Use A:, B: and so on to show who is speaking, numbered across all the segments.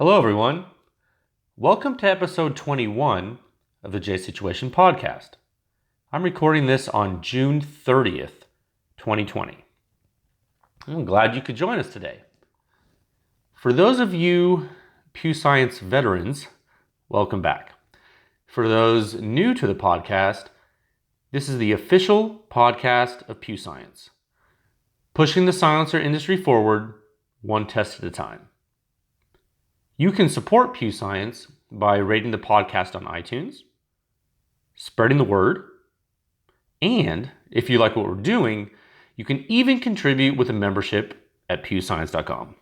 A: Hello, everyone. Welcome to episode 21 of the J Situation podcast. I'm recording this on June 30th, 2020. I'm glad you could join us today. For those of you PEW Science veterans, welcome back. For those new to the podcast, this is the official podcast of PEW Science, pushing the silencer industry forward one test at a time. You can support PEW Science by rating the podcast on iTunes, spreading the word, and if you like what we're doing, you can even contribute with a membership at pewscience.com.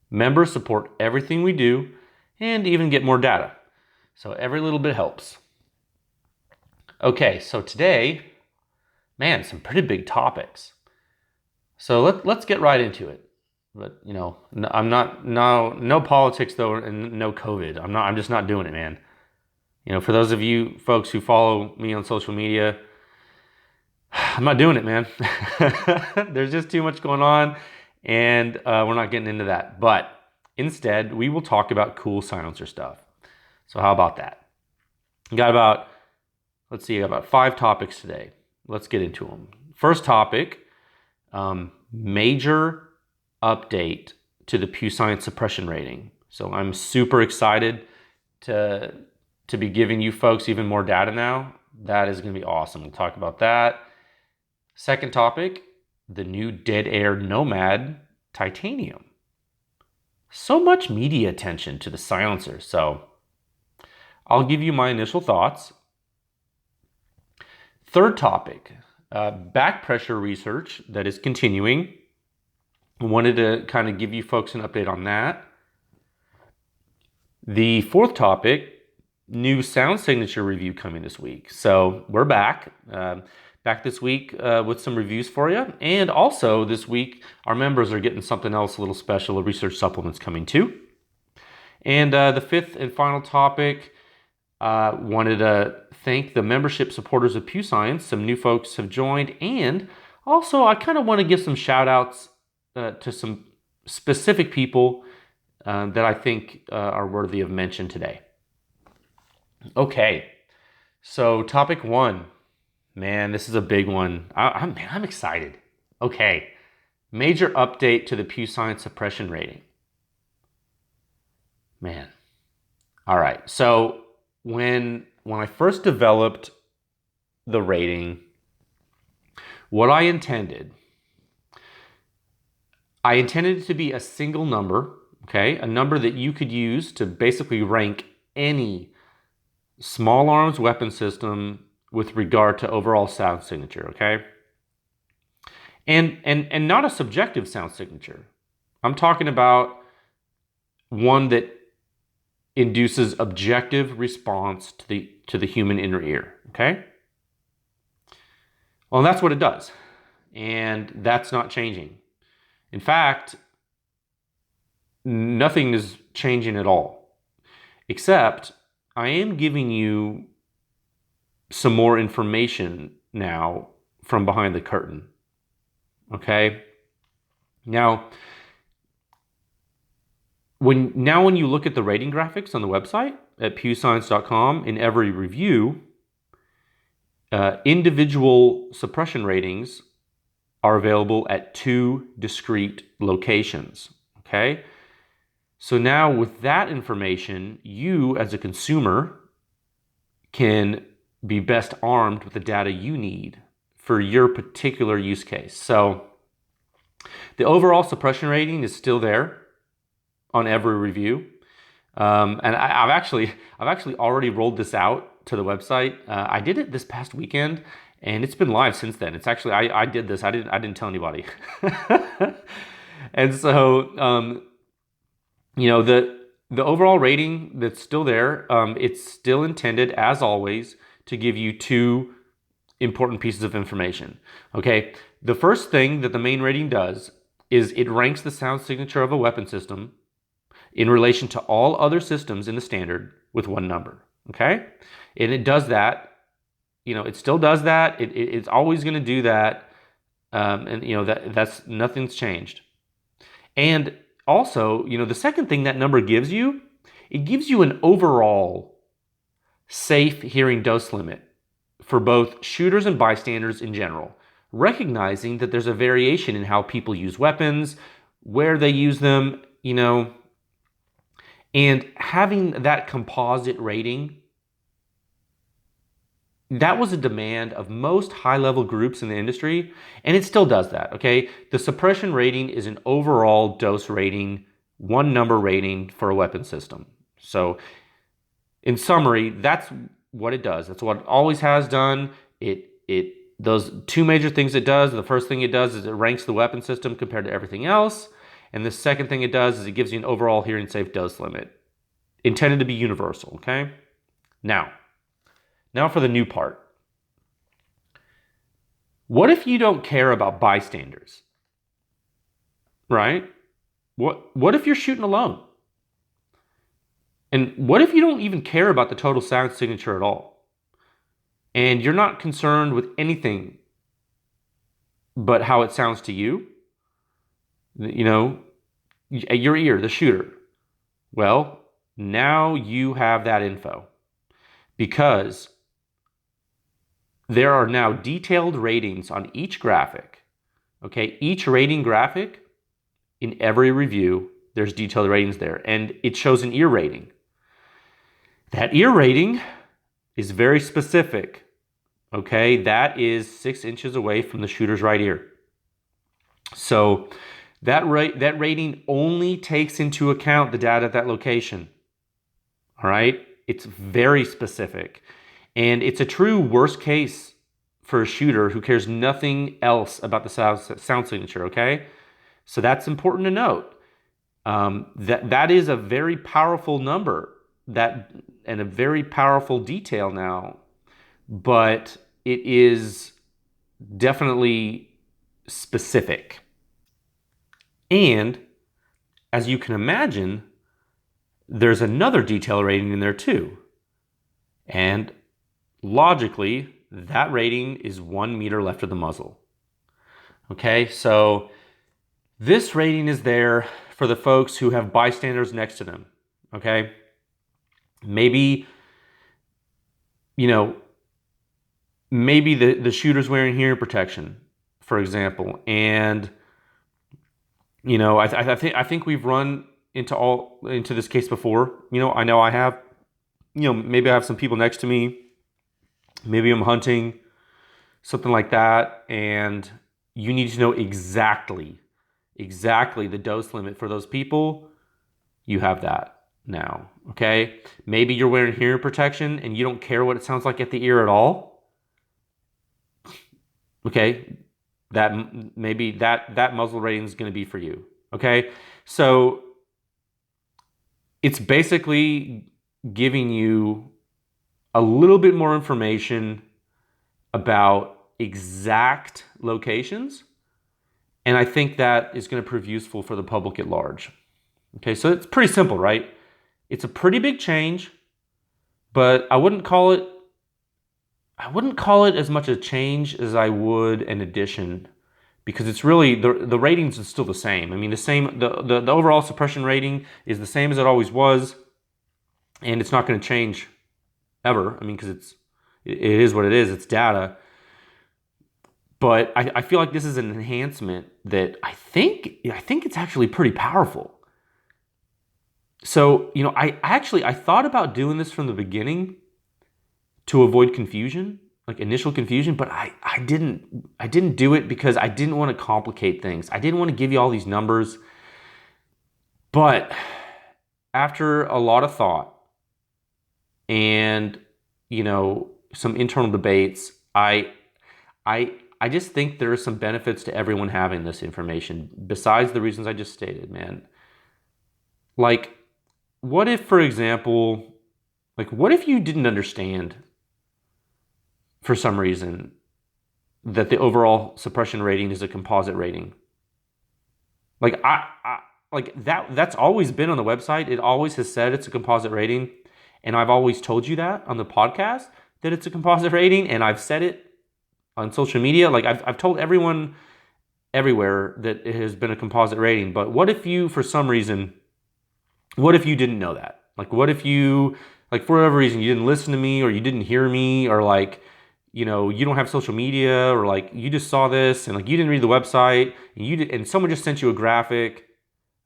A: Members support everything we do and even get more data, so every little bit helps. Okay, so today, some pretty big topics. So let's get right into it. But, I'm not, no politics though, and no COVID. I'm just not doing it, man. For those of you folks who follow me on social media, I'm not doing it, man. There's just too much going on, and we're not getting into that. But instead, we will talk about cool silencer stuff. So how about that? Got about 5 topics today. Let's get into them. First topic, major update to the PEW Science Suppression Rating. So I'm super excited to be giving you folks even more data now. That is going to be awesome. We'll talk about that. Second topic, the new dead air Nomad titanium. So much media attention to the silencer. So I'll give you my initial thoughts. Third topic, back pressure research that is continuing. I wanted to kind of give you folks an update on that. The fourth topic, new sound signature review coming this week. So we're back this week with some reviews for you. And also this week, our members are getting something else a little special, research supplements coming too. And the fifth and final topic, wanted to thank the membership supporters of PEW Science. Some new folks have joined. And also I kind of want to give some shout outs to some specific people that I think are worthy of mention today. Okay, so topic 1. Man, this is a big one. I'm excited. Okay, major update to the PEW Science Suppression Rating. Man, all right. So when I first developed the rating, what I intended it to be a single number, okay? A number that you could use to basically rank any small arms weapon system with regard to overall sound signature, okay? And not a subjective sound signature. I'm talking about one that induces objective response to the human inner ear, okay? Well, that's what it does. And that's not changing. In fact, nothing is changing at all, except I am giving you some more information now from behind the curtain. Okay? Now when you look at the rating graphics on the website at pewscience.com, in every review, individual suppression ratings are available at 2 discrete locations, okay? So now with that information, you as a consumer can be best armed with the data you need for your particular use case. So the overall suppression rating is still there on every review. And I've actually already rolled this out to the website. I did it this past weekend, and it's been live since then. It's actually, I did this. I didn't tell anybody. And so, the overall rating that's still there, it's still intended, as always, to give you 2 important pieces of information. Okay, the first thing that the main rating does is it ranks the sound signature of a weapon system in relation to all other systems in the standard with 1 number. Okay, and it does that. It still does that. It's always going to do that. That's nothing's changed. And also, the second thing that number gives you, it gives you an overall safe hearing dose limit for both shooters and bystanders in general, recognizing that there's a variation in how people use weapons, where they use them, and having that composite rating, that was a demand of most high-level groups in the industry, and it still does that, okay? The suppression rating is an overall dose rating, one number rating for a weapon system. So, in summary, that's what it does. That's what it always has done. Those two major things it does, the first thing it does is it ranks the weapon system compared to everything else, and the second thing it does is it gives you an overall hearing safe dose limit, intended to be universal, okay? Now for the new part. What if you don't care about bystanders? Right? What if you're shooting alone? And what if you don't even care about the total sound signature at all? And you're not concerned with anything but how it sounds to you? At your ear, the shooter. Well, now you have that info. Because there are now detailed ratings on each graphic. Okay, each rating graphic, in every review, there's detailed ratings there. And it shows an ear rating. That ear rating is very specific. Okay, that is 6 inches away from the shooter's right ear. So that rating only takes into account the data at that location. All right, it's very specific. And it's a true worst case for a shooter who cares nothing else about the sound signature, okay? So that's important to note. That is a very powerful number and a very powerful detail now, but it is definitely specific. And as you can imagine, there's another detail rating in there too. And logically, that rating is 1 meter left of the muzzle. Okay, so this rating is there for the folks who have bystanders next to them. Okay, maybe the shooter's wearing hearing protection, for example, and I think we've run into this case before. I know I have. Maybe I have some people next to me. Maybe I'm hunting, something like that, and you need to know exactly the dose limit for those people. You have that now, okay? Maybe you're wearing hearing protection and you don't care what it sounds like at the ear at all. Okay, maybe that muzzle rating is going to be for you, okay? So it's basically giving you a little bit more information about exact locations, and I think that is going to prove useful for the public at large. Okay, so it's pretty simple, right? It's a pretty big change, but I wouldn't call it as much a change as I would an addition, because it's really the ratings is still the same. I mean, the overall suppression rating is the same as it always was, and it's not going to change ever. I mean, because it is what it is. It's data. But I feel like this is an enhancement that I think it's actually pretty powerful. So, I thought about doing this from the beginning to avoid confusion, like initial confusion, but I didn't do it because I didn't want to complicate things. I didn't want to give you all these numbers. But after a lot of thought and some internal debates, I just think there are some benefits to everyone having this information besides the reasons I just stated, man. Like, what if, for example, what if you didn't understand for some reason that the overall suppression rating is a composite rating? That's always been on the website. It always has said it's a composite rating. And I've always told you that on the podcast, that it's a composite rating. And I've said it on social media. I've told everyone everywhere that it has been a composite rating. But what if you, for some reason, what if you didn't know that? Like, what if you, like, for whatever reason, you didn't listen to me or you didn't hear me or like, you don't have social media or like you just saw this and like you didn't read the website and and someone just sent you a graphic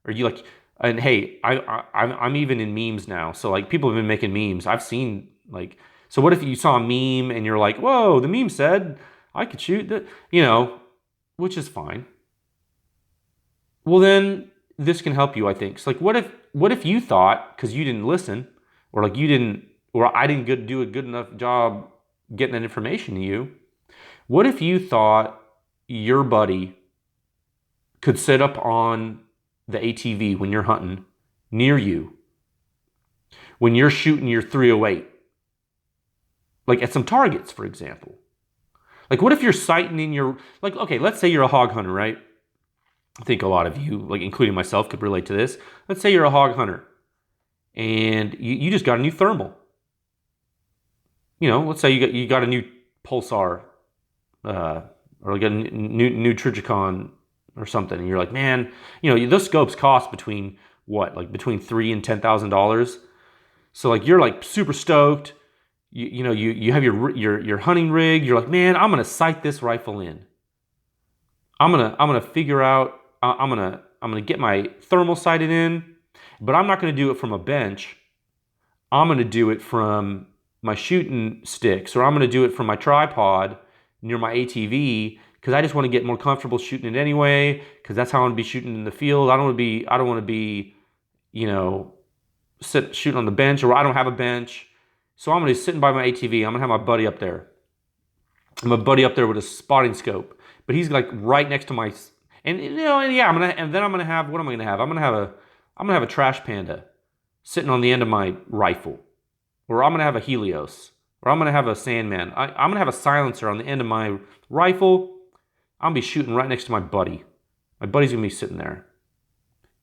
A: or you like, and hey, I'm even in memes now. So like people have been making memes. I've seen like, so what if you saw a meme and you're like, whoa, the meme said I could shoot the, which is fine. Well, then this can help you, I think. So like, what if you thought, because you didn't listen, or like you didn't, or I didn't do a good enough job getting that information to you, what if you thought your buddy could sit up on the ATV when you're hunting near you, when you're shooting your 308, like at some targets, for example? Like, what if you're sighting in your, like, okay, let's say you're a hog hunter, right? I think a lot of you, like including myself, could relate to this. Let's say you're a hog hunter and you just got a new thermal. Let's say you got a new pulsar, or like a new Trijicon or something, and you're like, man, those scopes cost between what, like between $3,000 and $10,000. So like you're like super stoked. You have your hunting rig. You're like, man, I'm gonna sight this rifle in. I'm gonna figure out. I'm gonna get my thermal sighted in, but I'm not gonna do it from a bench. I'm gonna do it from my shooting sticks, or I'm gonna do it from my tripod near my ATV, because I just want to get more comfortable shooting it anyway, because that's how I'm gonna be shooting in the field. I don't want to be, shooting on the bench, or I don't have a bench. So I'm gonna be sitting by my ATV. I'm gonna have my buddy up there. My buddy up there with a spotting scope, but he's like right next to my, and yeah, I'm gonna have, what am I gonna have? I'm gonna have a trash panda sitting on the end of my rifle, or I'm gonna have a Helios, or I'm gonna have a Sandman. I'm gonna have a silencer on the end of my rifle. I'm gonna be shooting right next to my buddy. My buddy's gonna be sitting there.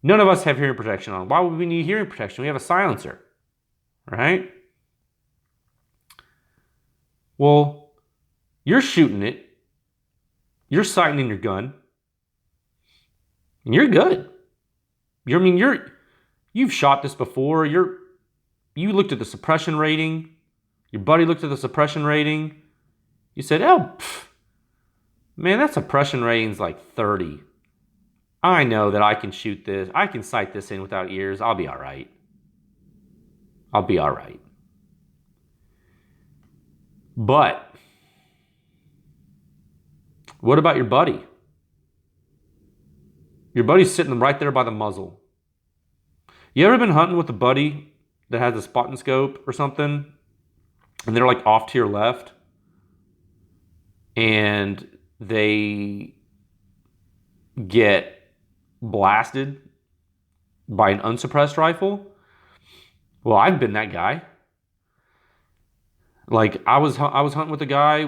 A: None of us have hearing protection on. Why would we need hearing protection? We have a silencer, right? Well, you're shooting it. You're sighting in your gun. And you're good. You've shot this before. You looked at the suppression rating. Your buddy looked at the suppression rating. You said, man, that suppression rating's like 30. I know that I can shoot this. I can sight this in without ears. I'll be all right. I'll be all right. But what about your buddy? Your buddy's sitting right there by the muzzle. You ever been hunting with a buddy that has a spotting scope or something, and they're like off to your left, and they get blasted by an unsuppressed rifle? Well, I've been that guy. Like I was hunting with a guy.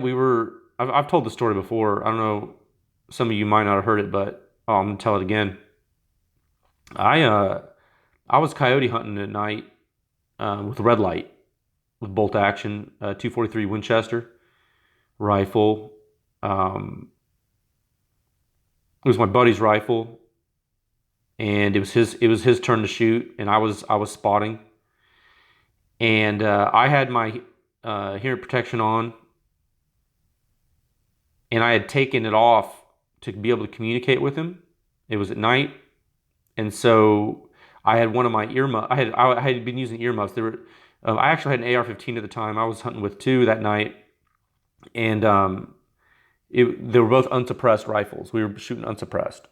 A: I've told the story before. I don't know, some of you might not have heard it, but I'm gonna tell it again. I was coyote hunting at night with red light, with bolt action, 243 Winchester rifle. It was my buddy's rifle, and it was his turn to shoot, and I was spotting, and I had my hearing protection on, and I had taken it off to be able to communicate with him. It was at night, and so I had one of my earmuffs. I had been using earmuffs. I actually had an AR-15 at the time. I was hunting with two that night, and they were both unsuppressed rifles. We were shooting unsuppressed,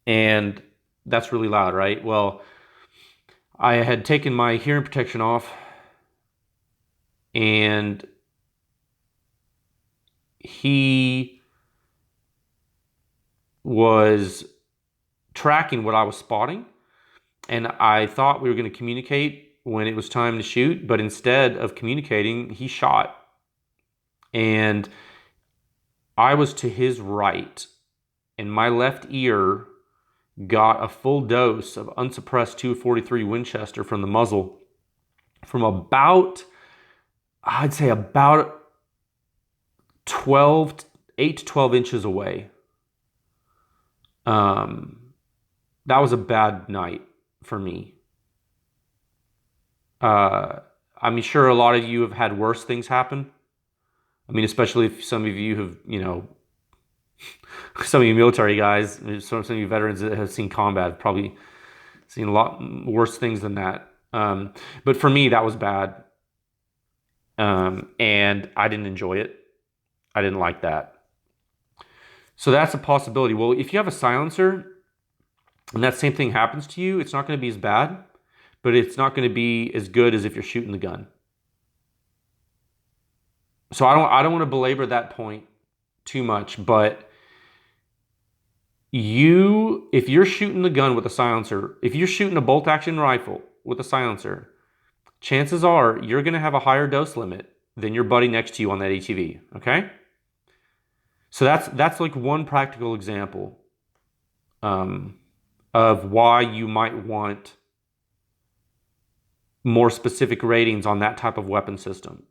A: and that's really loud, right? Well, I had taken my hearing protection off, and he was tracking what I was spotting, and I thought we were going to communicate when it was time to shoot, but instead of communicating, he shot, and I was to his right, and my left ear got a full dose of unsuppressed 243 Winchester from the muzzle from about, I'd say about 8 to 12 inches away. Um, that was a bad night for me. Uh, I'm sure a lot of you have had worse things happen. I mean, especially if some of you have, some of you military guys, some of you veterans that have seen combat have probably seen a lot worse things than that. But for me, that was bad. And I didn't enjoy it. I didn't like that. So that's a possibility. Well, if you have a silencer and that same thing happens to you, it's not going to be as bad, but it's not going to be as good as if you're shooting the gun. So I don't want to belabor that point too much, but if you're shooting the gun with a silencer, if you're shooting a bolt action rifle with a silencer, chances are you're going to have a higher dose limit than your buddy next to you on that ATV, okay? So that's like one practical example of why you might want more specific ratings on that type of weapon system.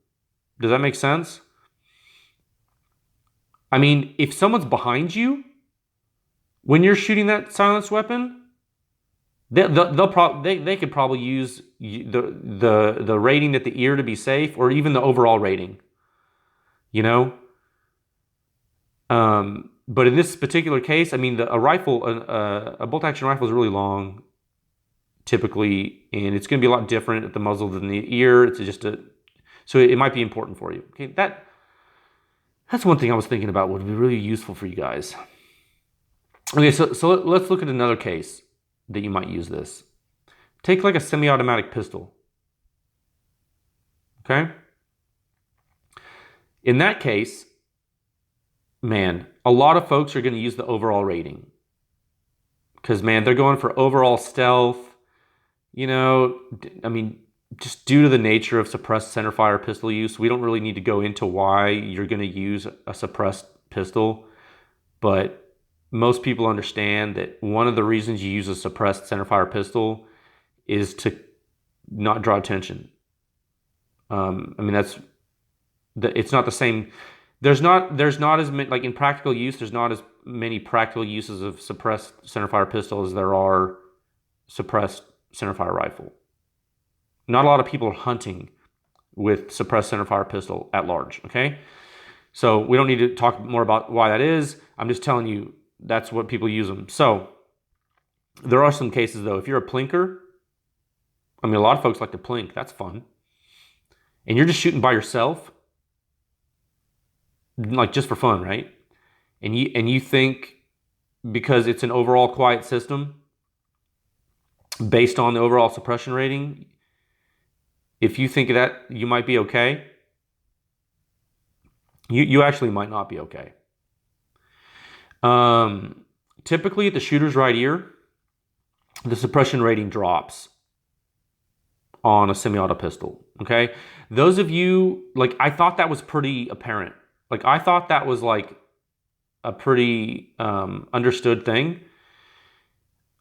A: Does that make sense? I mean, if someone's behind you when you're shooting that silenced weapon, they could probably use the rating at the ear to be safe, or even the overall rating. You know. But in this particular case, I mean, a bolt action rifle is really long, typically, and it's going to be a lot different at the muzzle than the ear. So it might be important for you. Okay, that's one thing I was thinking about would be really useful for you guys. Okay, so let's look at another case that you might use this. Take like a semi-automatic pistol. Okay? In that case, man, a lot of folks are going to use the overall rating. Because, man, they're going for overall stealth. I mean, just due to the nature of suppressed centerfire pistol use, we don't really need to go into why you're going to use a suppressed pistol. But most people understand that one of the reasons you use a suppressed centerfire pistol is to not draw attention. I mean, it's not the same. There's not as many, like in practical use, there's not as many practical uses of suppressed centerfire pistol as there are suppressed centerfire rifle. Not a lot of people are hunting with suppressed centerfire pistol at large, okay? So we don't need to talk more about why that is. I'm just telling you that's what people use them. So there are some cases, though. If you're a plinker, I mean, a lot of folks like to plink. That's fun. And you're just shooting by yourself, like just for fun, right? And you think because it's an overall quiet system, based on the overall suppression rating, if you think that you might be okay, you actually might not be okay. Typically at the shooter's right ear, the suppression rating drops on a semi-auto pistol, okay? Those of you, like, I thought that was pretty apparent. Like, I thought that was like a pretty understood thing.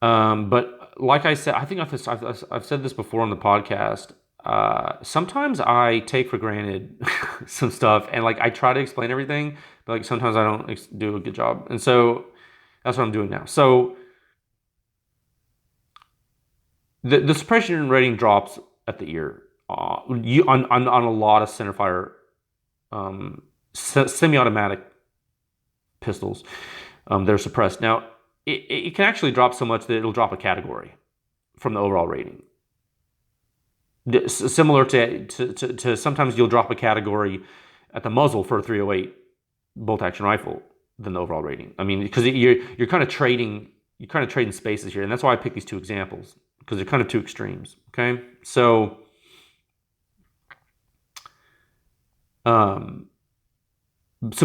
A: But like I said, I think I've said this before on the podcast. Sometimes I take for granted some stuff, and like I try to explain everything, but like sometimes I don't do a good job, and so that's what I'm doing now. So the suppression rating drops at the ear on a lot of centerfire semi-automatic pistols. They're suppressed. Now it can actually drop so much that it'll drop a category from the overall rating. Similar to sometimes you'll drop a category at the muzzle for a 308 bolt action rifle than the overall rating. I mean, because you're kind of trading spaces here, and that's why I picked these two examples, because they're kind of two extremes. Okay, so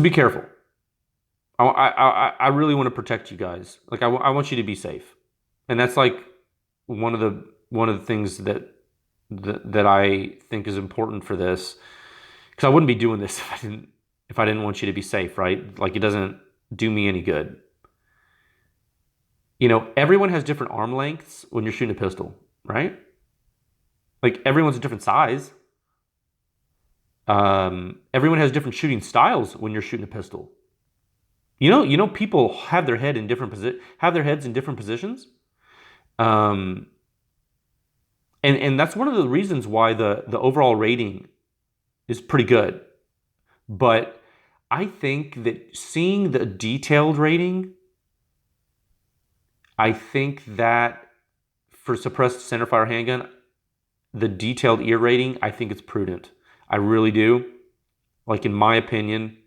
A: be careful. I really want to protect you guys. Like I want you to be safe, and that's like one of the things that I think is important for this, because I wouldn't be doing this if I didn't want you to be safe, right? Like it doesn't do me any good. Everyone has different arm lengths when you're shooting a pistol, right? Like everyone's a different size. Everyone has different shooting styles when you're shooting a pistol. People have their head in have their heads in different positions. Um, and that's one of the reasons why the overall rating is pretty good. But I think that seeing the detailed rating, I think that for suppressed centerfire handgun, the detailed ear rating, I think it's prudent. I really do. Like in my opinion,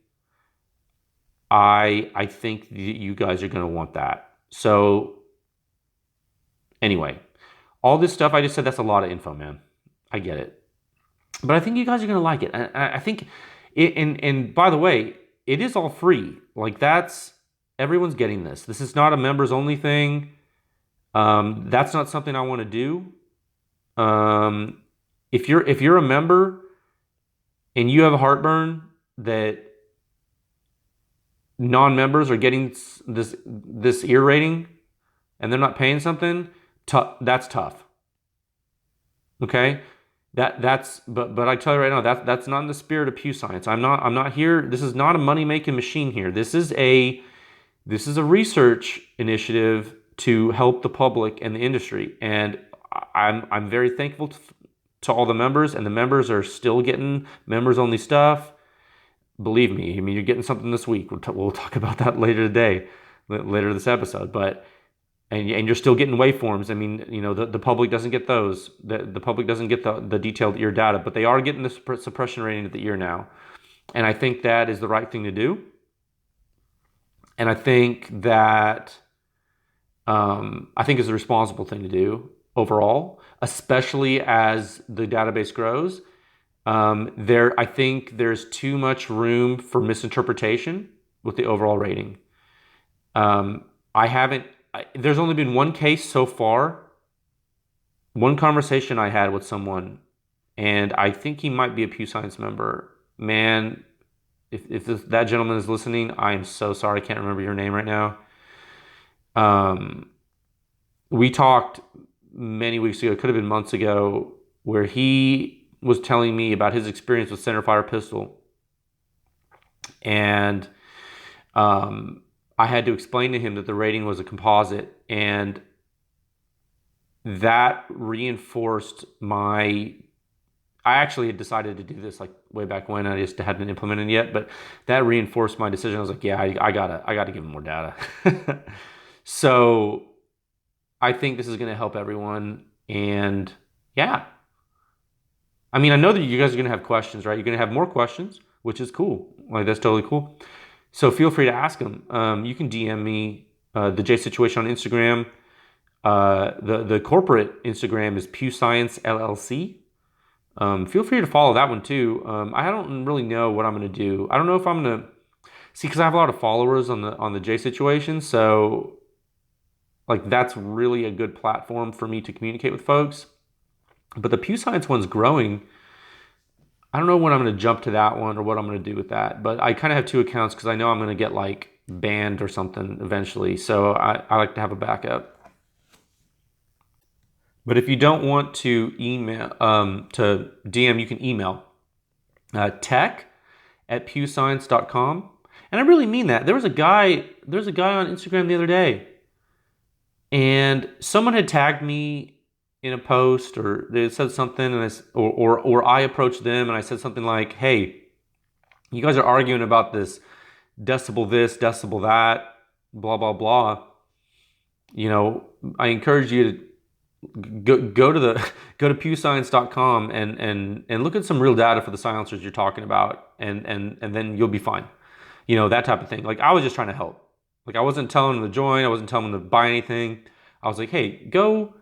A: I think you guys are going to want that. So anyway, all this stuff I just said, that's a lot of info, man. I get it. But I think you guys are going to like it. I think and by the way, it is all free. Like everyone's getting this. This is not a members only thing. That's not something I want to do. If you're a member and you have a heartburn that non-members are getting this ear rating and they're not paying something, that's tough. Okay? But I tell you right now, that's not in the spirit of Pew Science. I'm not here. This is not a money-making machine here. This is a research initiative to help the public and the industry. And I'm very thankful to all the members, and the members are still getting members-only stuff. Believe me, I mean, you're getting something this week. We'll talk about that later today, later this episode. But and you're still getting waveforms. I mean, the public doesn't get those. The public doesn't get the detailed ear data, but they are getting the suppression rating at the ear now. And I think that is the right thing to do. And I think that is a responsible thing to do overall, especially as the database grows. I think there's too much room for misinterpretation with the overall rating. There's only been one case so far, one conversation I had with someone, and I think he might be a Pew Science member. Man, if that gentleman is listening, I am so sorry. I can't remember your name right now. We talked many weeks ago, it could have been months ago, where he was telling me about his experience with centerfire pistol. And I had to explain to him that the rating was a composite, and that reinforced I actually had decided to do this like way back when. I just hadn't implemented it yet, but that reinforced my decision. I was like, yeah, I gotta give him more data. So I think this is going to help everyone. And yeah, I mean, I know that you guys are going to have questions, right? You're going to have more questions, which is cool. Like, that's totally cool. So feel free to ask them. You can DM me, the J Situation on Instagram. The corporate Instagram is Pew Science LLC. Feel free to follow that one too. I don't really know what I'm going to do. I don't know if I'm going to see, because I have a lot of followers on the J Situation. So like, that's really a good platform for me to communicate with folks. But the Pew Science one's growing. I don't know when I'm going to jump to that one or what I'm going to do with that. But I kind of have two accounts because I know I'm going to get like banned or something eventually. So I like to have a backup. But if you don't want to email, to DM, you can email tech@pewscience.com. And I really mean that. There's a guy on Instagram the other day, and someone had tagged me in a post, or they said something, and or I approached them and I said something like, "Hey, you guys are arguing about this decibel this, decibel that, blah blah blah. I encourage you to go to pewscience.com and look at some real data for the silencers you're talking about, and then you'll be fine." That type of thing. Like, I was just trying to help. Like, I wasn't telling them to join. I wasn't telling them to buy anything. I was like, hey, go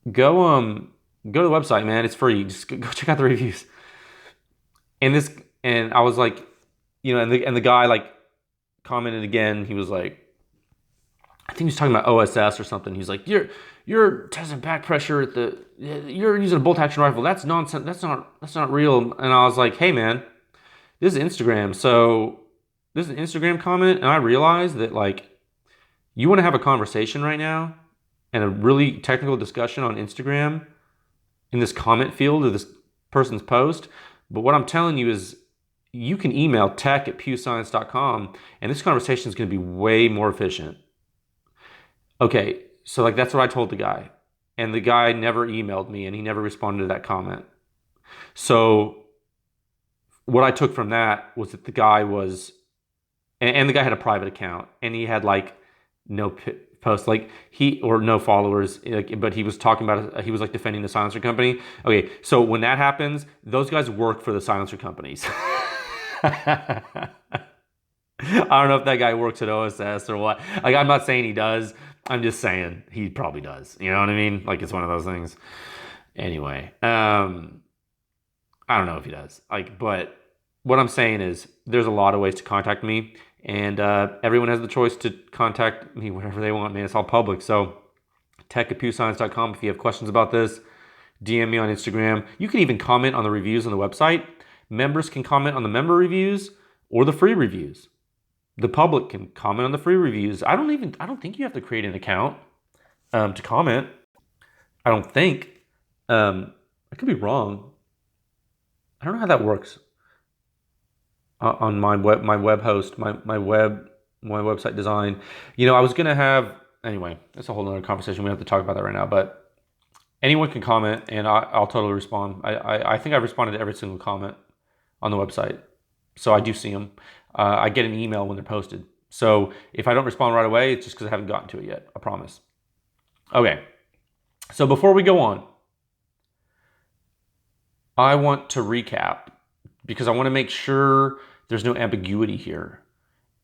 A: to the website, man. It's free. Just go check out the reviews. And I was like, and the guy like commented again. He was like, I think he was talking about OSS or something. He's like, you're testing back pressure you're using a bolt action rifle. That's nonsense. That's not real. And I was like, hey man, this is Instagram. So this is an Instagram comment, and I realized that, like, you want to have a conversation right now and a really technical discussion on Instagram in this comment field of this person's post. But what I'm telling you is, you can email tech@pewscience.com, and this conversation is going to be way more efficient. Okay, so like that's what I told the guy. And the guy never emailed me, and he never responded to that comment. So what I took from that was that the guy was, and the guy had a private account, and he had like no posts, like or no followers, like, but he was talking about, he was like defending the silencer company. Okay, so when that happens, those guys work for the silencer companies. I don't know if that guy works at OSS or what. Like, I'm not saying he does. I'm just saying he probably does. You know what I mean? Like, it's one of those things. Anyway, I don't know if he does. Like, but what I'm saying is there's a lot of ways to contact me, and everyone has the choice to contact me whenever they want, man. It's all public. So tech@pewscience.com if you have questions about this. DM me on Instagram. You can even comment on the reviews on the website. Members can comment on the member reviews or the free reviews. The public can comment on the free reviews. I don't think you have to create an account to comment. I don't think. I could be wrong. I don't know how that works on my website design. You know, I was gonna have, anyway, that's a whole other conversation. We don't have to talk about that right now, but anyone can comment, and I'll totally respond. I think I've responded to every single comment on the website, so I do see them. I get an email when they're posted. So if I don't respond right away, it's just because I haven't gotten to it yet. I promise. Okay. So before we go on, I want to recap because I want to make sure there's no ambiguity here.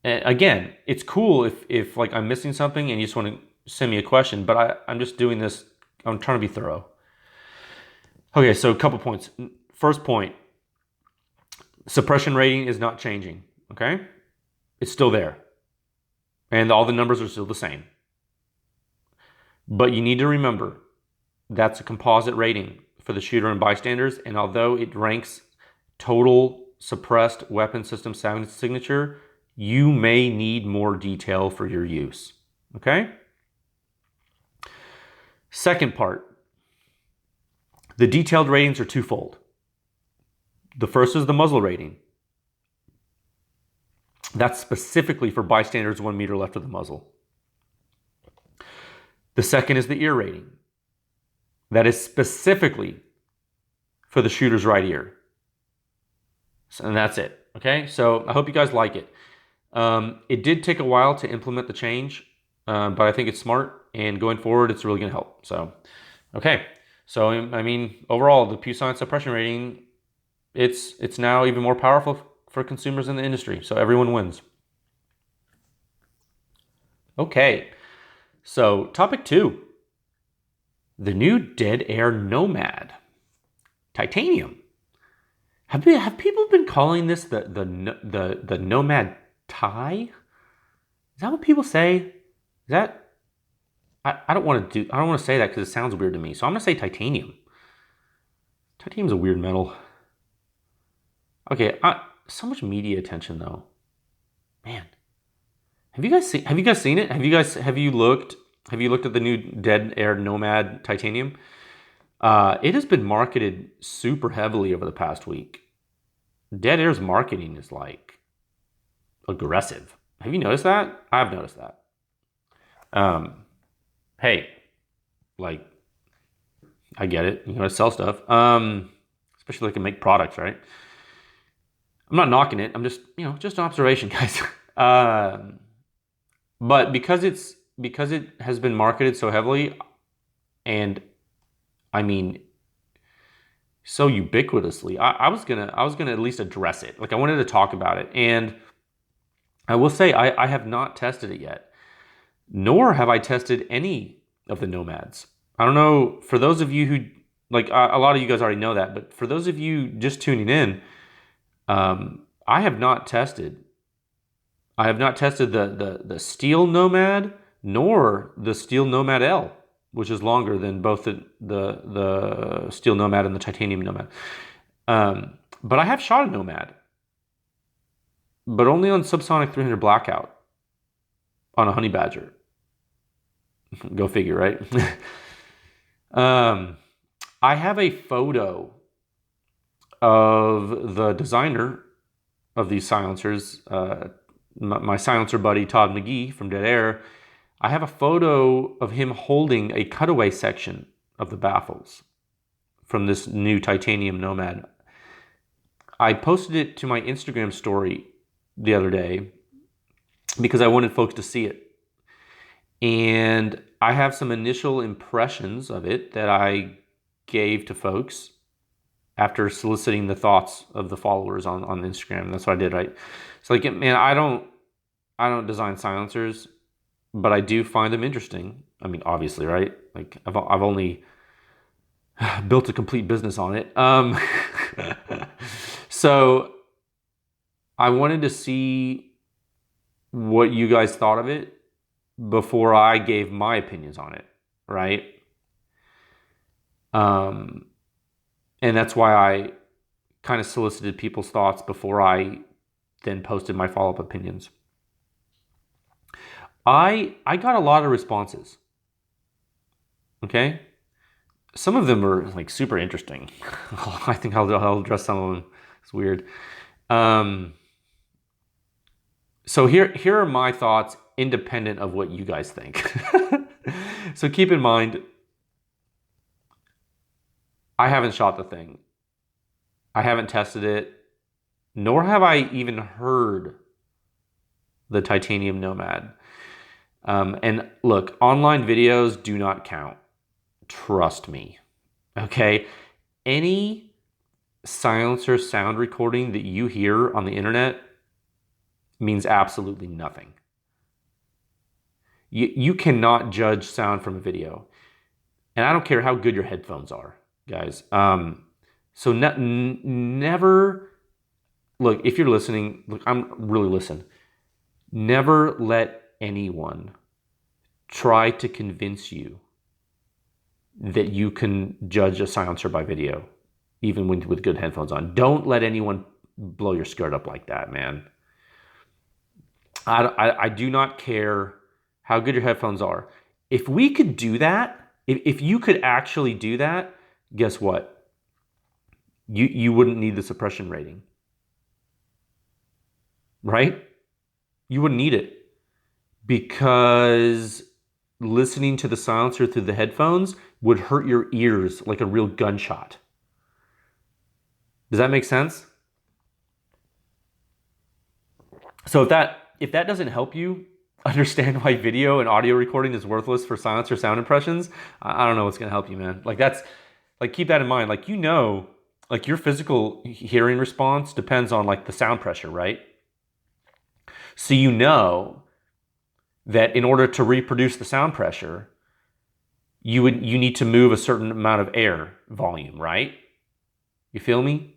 A: And again, it's cool if like I'm missing something and you just want to send me a question, but I'm just doing this. I'm trying to be thorough. Okay, so a couple points. First point, suppression rating is not changing. Okay? It's still there. And all the numbers are still the same. But you need to remember that's a composite rating for the shooter and bystanders. And although it ranks total suppressed weapon system sound signature, you may need more detail for your use. Okay? Second part, the detailed ratings are twofold. The first is the muzzle rating. That's specifically for bystanders 1 meter left of the muzzle. The second is the ear rating. That is specifically for the shooter's right ear. And that's it. Okay, so I hope you guys like it. It did take a while to implement the change, but I think it's smart, and going forward, it's really going to help. So, okay. So, I mean, overall, the PEW Science Suppression Rating, it's now even more powerful for consumers in the industry. So everyone wins. Okay. So topic 2, the new dead air Nomad titanium. Have people been calling this the Nomad tie? Is that what people say? Is that, I don't want to say that because it sounds weird to me. So I'm gonna say titanium. Titanium's a weird metal. Okay, so much media attention though. Man, have you guys seen it? Have you looked at the new dead air Nomad titanium? It has been marketed super heavily over the past week. Dead Air's marketing is like aggressive. Have you noticed that? I've noticed that. Hey, like, I get it. You gotta sell stuff. Especially like to make products, right? I'm not knocking it. I'm just, just an observation, guys. But because it has been marketed so heavily, and I mean, so ubiquitously, I was gonna at least address it. Like, I wanted to talk about it, and I will say I have not tested it yet, nor have I tested any of the Nomads. I don't know, for those of you who, like, a lot of you guys already know that, but for those of you just tuning in, I have not tested the steel Nomad nor the steel Nomad L, which is longer than both the steel Nomad and the titanium Nomad. But I have shot a Nomad, but only on subsonic 300 blackout on a honey badger. Go figure, right? I have a photo of the designer of these silencers, my silencer buddy Todd McGee from Dead Air, I have a photo of him holding a cutaway section of the baffles from this new titanium Nomad. I posted it to my Instagram story the other day because I wanted folks to see it. And I have some initial impressions of it that I gave to folks after soliciting the thoughts of the followers on Instagram. That's what I did, right? So like, man, I don't design silencers, but I do find them interesting. I mean, obviously, right? Like I've only built a complete business on it. So I wanted to see what you guys thought of it before I gave my opinions on it, right? And that's why I kind of solicited people's thoughts before I then posted my follow-up opinions. I got a lot of responses. Okay? Some of them are like super interesting. I think I'll address some of them. It's weird. So here are my thoughts independent of what you guys think. So keep in mind, I haven't shot the thing. I haven't tested it, nor have I even heard the titanium Nomad. And look, online videos do not count. Trust me. Okay? Any silencer sound recording that you hear on the internet means absolutely nothing. You cannot judge sound from a video. And I don't care how good your headphones are, guys. So never, look, if you're listening, look, I'm really listening. Never let anyone try to convince you that you can judge a silencer by video, even with good headphones on. Don't let anyone blow your skirt up like that, man. I do not care how good your headphones are. If we could do that, if you could actually do that, guess what? You wouldn't need the suppression rating. Right? You wouldn't need it. Because listening to the silencer through the headphones would hurt your ears like a real gunshot. Does that make sense? So if that doesn't help you understand why video and audio recording is worthless for silencer sound impressions, I don't know what's gonna help you, man. Like keep that in mind. Like, like your physical hearing response depends on like the sound pressure, right? So you know that in order to reproduce the sound pressure, you need to move a certain amount of air volume, right? You feel me?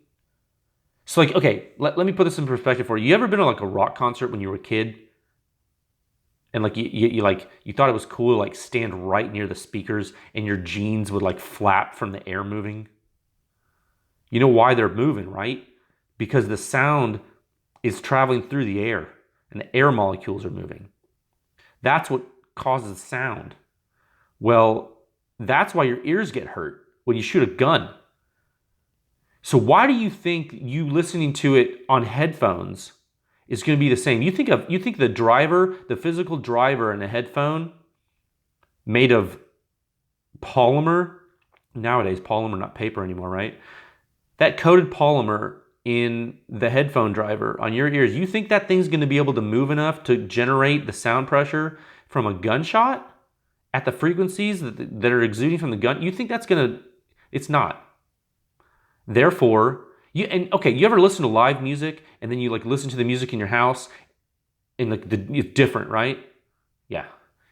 A: So like, okay, let me put this in perspective for you. You ever been to like a rock concert when you were a kid? And like you thought it was cool to like stand right near the speakers and your jeans would like flap from the air moving? You know why they're moving, right? Because the sound is traveling through the air and the air molecules are moving. That's what causes sound. Well, that's why your ears get hurt when you shoot a gun. So why do you think you listening to it on headphones is going to be the same? You think the driver, the physical driver in a headphone made of polymer, nowadays polymer, not paper anymore, right? That coated polymer in the headphone driver on your ears, you think that thing's going to be able to move enough to generate the sound pressure from a gunshot at the frequencies that are exuding from the gun? You think that's going to, it's not. Therefore, you ever listen to live music and then you like listen to the music in your house and like it's different, right? Yeah,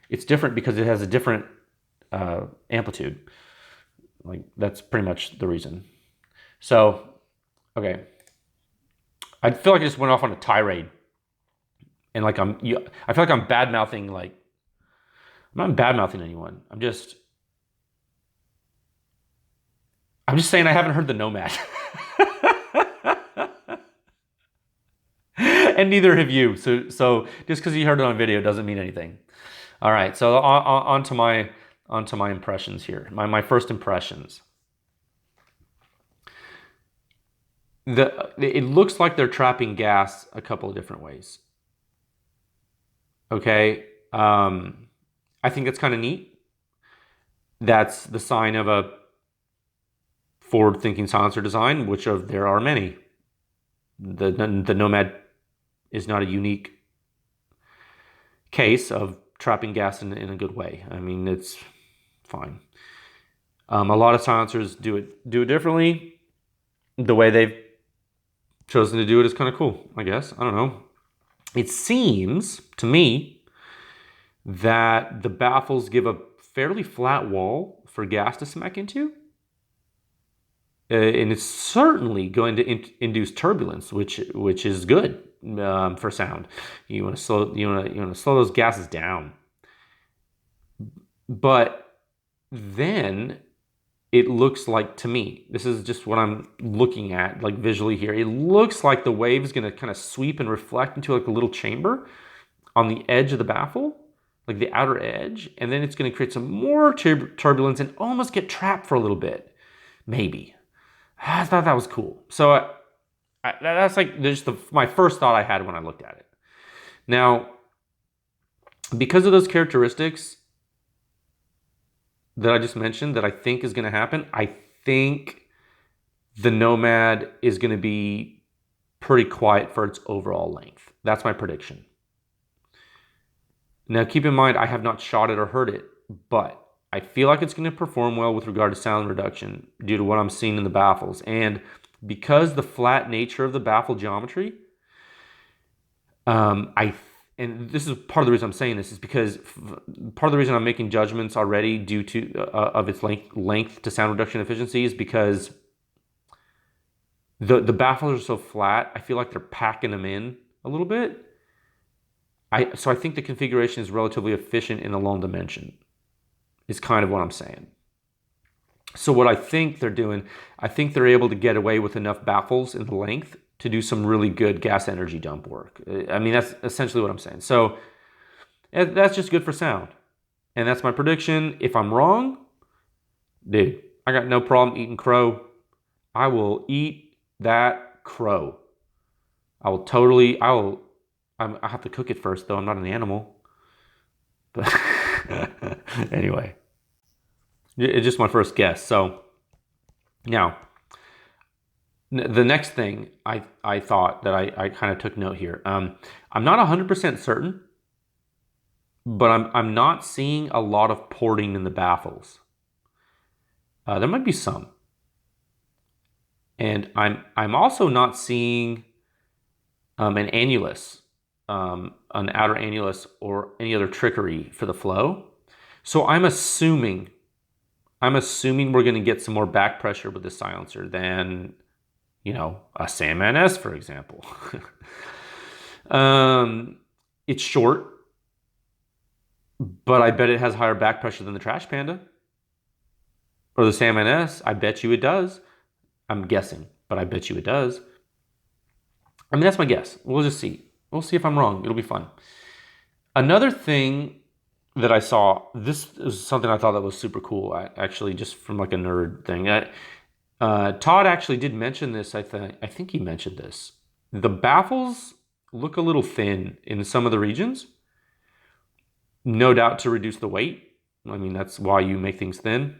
A: it's different because it has a different amplitude. Like that's pretty much the reason. So, okay, I feel like I just went off on a tirade, and like I feel like I'm bad mouthing. Like I'm not bad mouthing anyone. I'm just saying I haven't heard the Nomad. And neither have you. So just because you heard it on video doesn't mean anything. All right. So on to my impressions here. My first impressions. it looks like they're trapping gas a couple of different ways. Okay, I think that's kind of neat. That's the sign of a forward-thinking silencer design, which there are many. The Nomad is not a unique case of trapping gas in a good way. I mean, it's fine. A lot of silencers do it differently. The way they've chosen to do it is kind of cool, I guess. I don't know. It seems to me that the baffles give a fairly flat wall for gas to smack into. And it's certainly going to induce turbulence, which is good for sound. You want to slow those gases down. But then it looks like, to me, this is just what I'm looking at, like visually here. It looks like the wave is going to kind of sweep and reflect into like a little chamber on the edge of the baffle, like the outer edge, and then it's going to create some more turbulence and almost get trapped for a little bit, maybe. I thought that was cool. So that's like just my first thought I had when I looked at it. Now, because of those characteristics that I just mentioned that I think is going to happen, I think the Nomad is going to be pretty quiet for its overall length. That's my prediction. Now, keep in mind, I have not shot it or heard it, but I feel like it's going to perform well with regard to sound reduction due to what I'm seeing in the baffles. And because the flat nature of the baffle geometry, and this is part of the reason I'm saying this is because part of the reason I'm making judgments already due to of its length to sound reduction efficiency is because the baffles are so flat. I feel like they're packing them in a little bit. So I think the configuration is relatively efficient in a long dimension. Is kind of what I'm saying. So what I think they're doing, I think they're able to get away with enough baffles in the length to do some really good gas energy dump work. I mean, that's essentially what I'm saying. So that's just good for sound. And that's my prediction. If I'm wrong, dude, I got no problem eating crow. I will eat that crow. I have to cook it first, though. I'm not an animal. But anyway, it's just my first guess. So now, the next thing I thought that I kind of took note here. I'm not 100% certain, but I'm not seeing a lot of porting in the baffles. There might be some, and I'm also not seeing an annulus, an outer annulus, or any other trickery for the flow. So I'm assuming we're going to get some more back pressure with this silencer than, a Sam NS, for example. It's short, but I bet it has higher back pressure than the Trash Panda or the Sam NS. I bet you it does. I'm guessing, but I bet you it does. I mean, that's my guess. We'll just see. We'll see if I'm wrong. It'll be fun. Another thing that I saw, this is something I thought that was super cool, actually, just from like a nerd thing. Todd actually did mention this. I think he mentioned this. The baffles look a little thin in some of the regions. No doubt to reduce the weight. I mean, that's why you make things thin.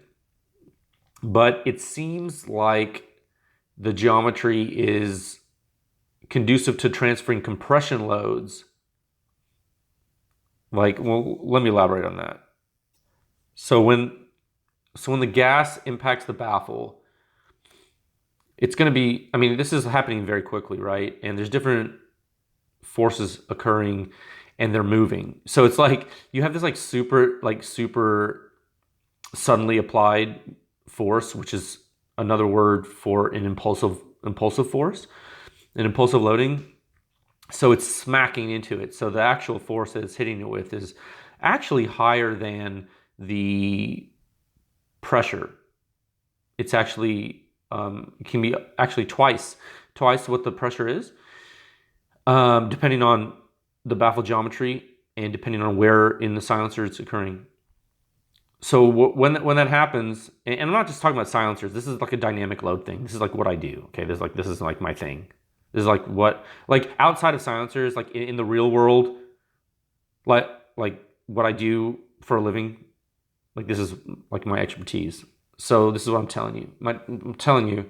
A: But it seems like the geometry is conducive to transferring compression loads. Let me elaborate on that. So when the gas impacts the baffle, it's going to be, I mean, this is happening very quickly, right? And there's different forces occurring and they're moving. So it's like you have this super suddenly applied force, which is another word for an impulsive force, an impulsive loading. So it's smacking into it. So the actual force that it's hitting it with is actually higher than the pressure. It's actually it can be actually twice what the pressure is, depending on the baffle geometry and depending on where in the silencer it's occurring. So when that happens, and I'm not just talking about silencers. This is like a dynamic load thing. This is like what I do. Okay, this is like my thing. This is like what, like outside of silencers, like in the real world, like like what I do for a living. Like this is like my expertise. So this is what I'm telling you. I'm telling you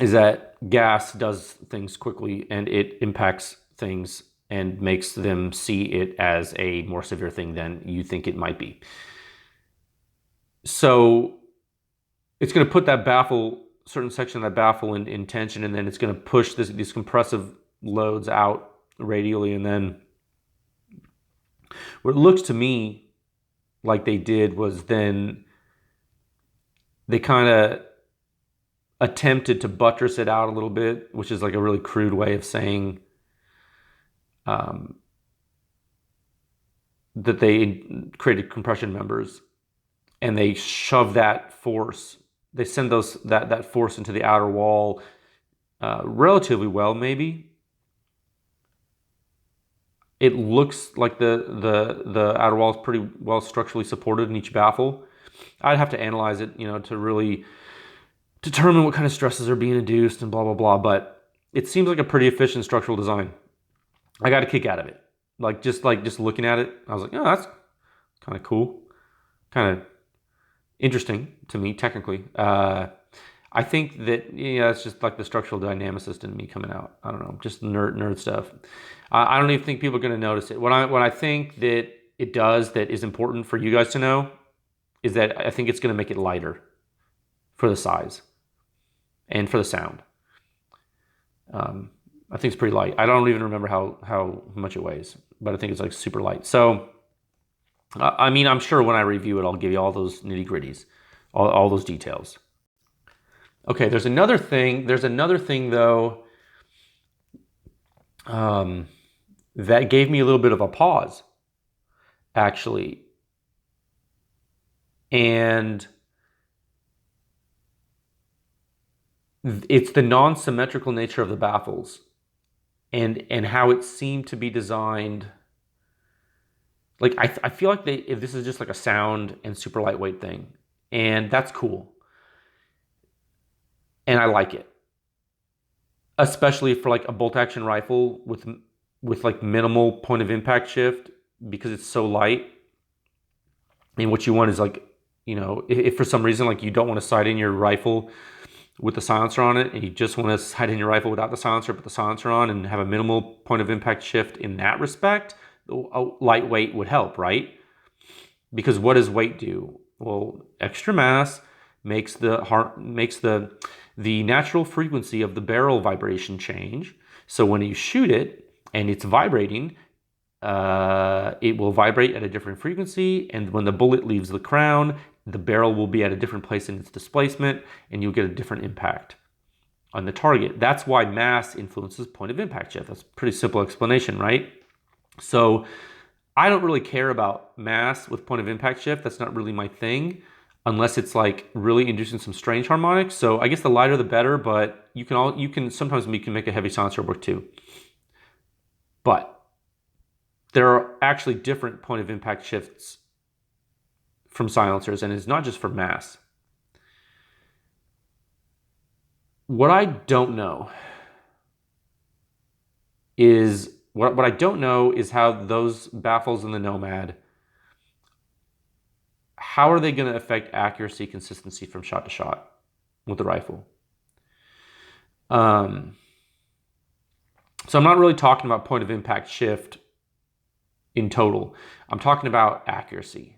A: is that gas does things quickly and it impacts things and makes them see it as a more severe thing than you think it might be. So it's going to put that baffle, certain section of that baffle in tension, and then it's going to push these compressive loads out radially. And then what it looks to me like they did was then they kind of attempted to buttress it out a little bit, which is like a really crude way of saying that they created compression members, and they shove that force. They send that force into the outer wall relatively well, maybe. It looks like the outer wall is pretty well structurally supported in each baffle. I'd have to analyze it, to really determine what kind of stresses are being induced and blah, blah, blah. But it seems like a pretty efficient structural design. I got a kick out of it. Just looking at it, I was like, oh, that's kind of cool. Kind of interesting to me, technically. I think that, it's just like the structural dynamicist in me coming out. I don't know, just nerd stuff. I don't even think people are going to notice it. What I think that it does that is important for you guys to know is that I think it's going to make it lighter for the size and for the sound. I think it's pretty light. I don't even remember how much it weighs, but I think it's like super light. So, I'm sure when I review it, I'll give you all those nitty gritties, all those details. Okay, there's another thing though, that gave me a little bit of a pause, actually. And it's the non-symmetrical nature of the baffles and how it seemed to be designed. Like, I feel like if this is just like a sound and super lightweight thing, and that's cool. And I like it. Especially for like a bolt action rifle with like minimal point of impact shift, because it's so light. And what you want is like, if for some reason like you don't want to sight in your rifle with the silencer on it, and you just want to sight in your rifle without the silencer, put the silencer on and have a minimal point of impact shift in that respect, lightweight would help, right? Because what does weight do? Well, extra mass makes the natural frequency of the barrel vibration change. So when you shoot it and it's vibrating, it will vibrate at a different frequency, and when the bullet leaves the crown, the barrel will be at a different place in its displacement, and you'll get a different impact on the target. That's why mass influences point of impact shift. That's a pretty simple explanation, right? So I don't really care about mass with point of impact shift. That's not really my thing, unless it's like really inducing some strange harmonics. So I guess the lighter the better, but sometimes we can make a heavy silencer work too. But there are actually different point of impact shifts from silencers, and it's not just for mass. What I don't know is how those baffles in the Nomad, how are they going to affect accuracy, consistency from shot to shot with the rifle? So I'm not really talking about point of impact shift in total. I'm talking about accuracy.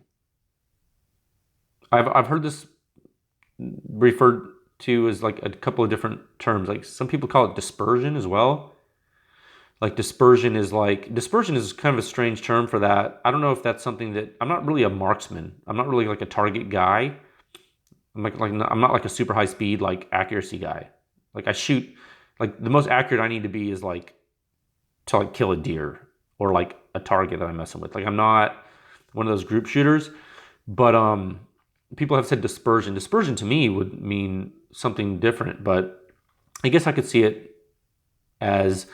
A: I've heard this referred to as like a couple of different terms. Like some people call it dispersion as well. Like dispersion is kind of a strange term for that. I don't know if that's something that, I'm not really a marksman. I'm not really like a target guy. I'm not like a super high speed like accuracy guy. Like I shoot, like the most accurate I need to be is like to like kill a deer or like a target that I'm messing with. Like I'm not one of those group shooters, but people have said dispersion. Dispersion to me would mean something different, but I guess I could see it as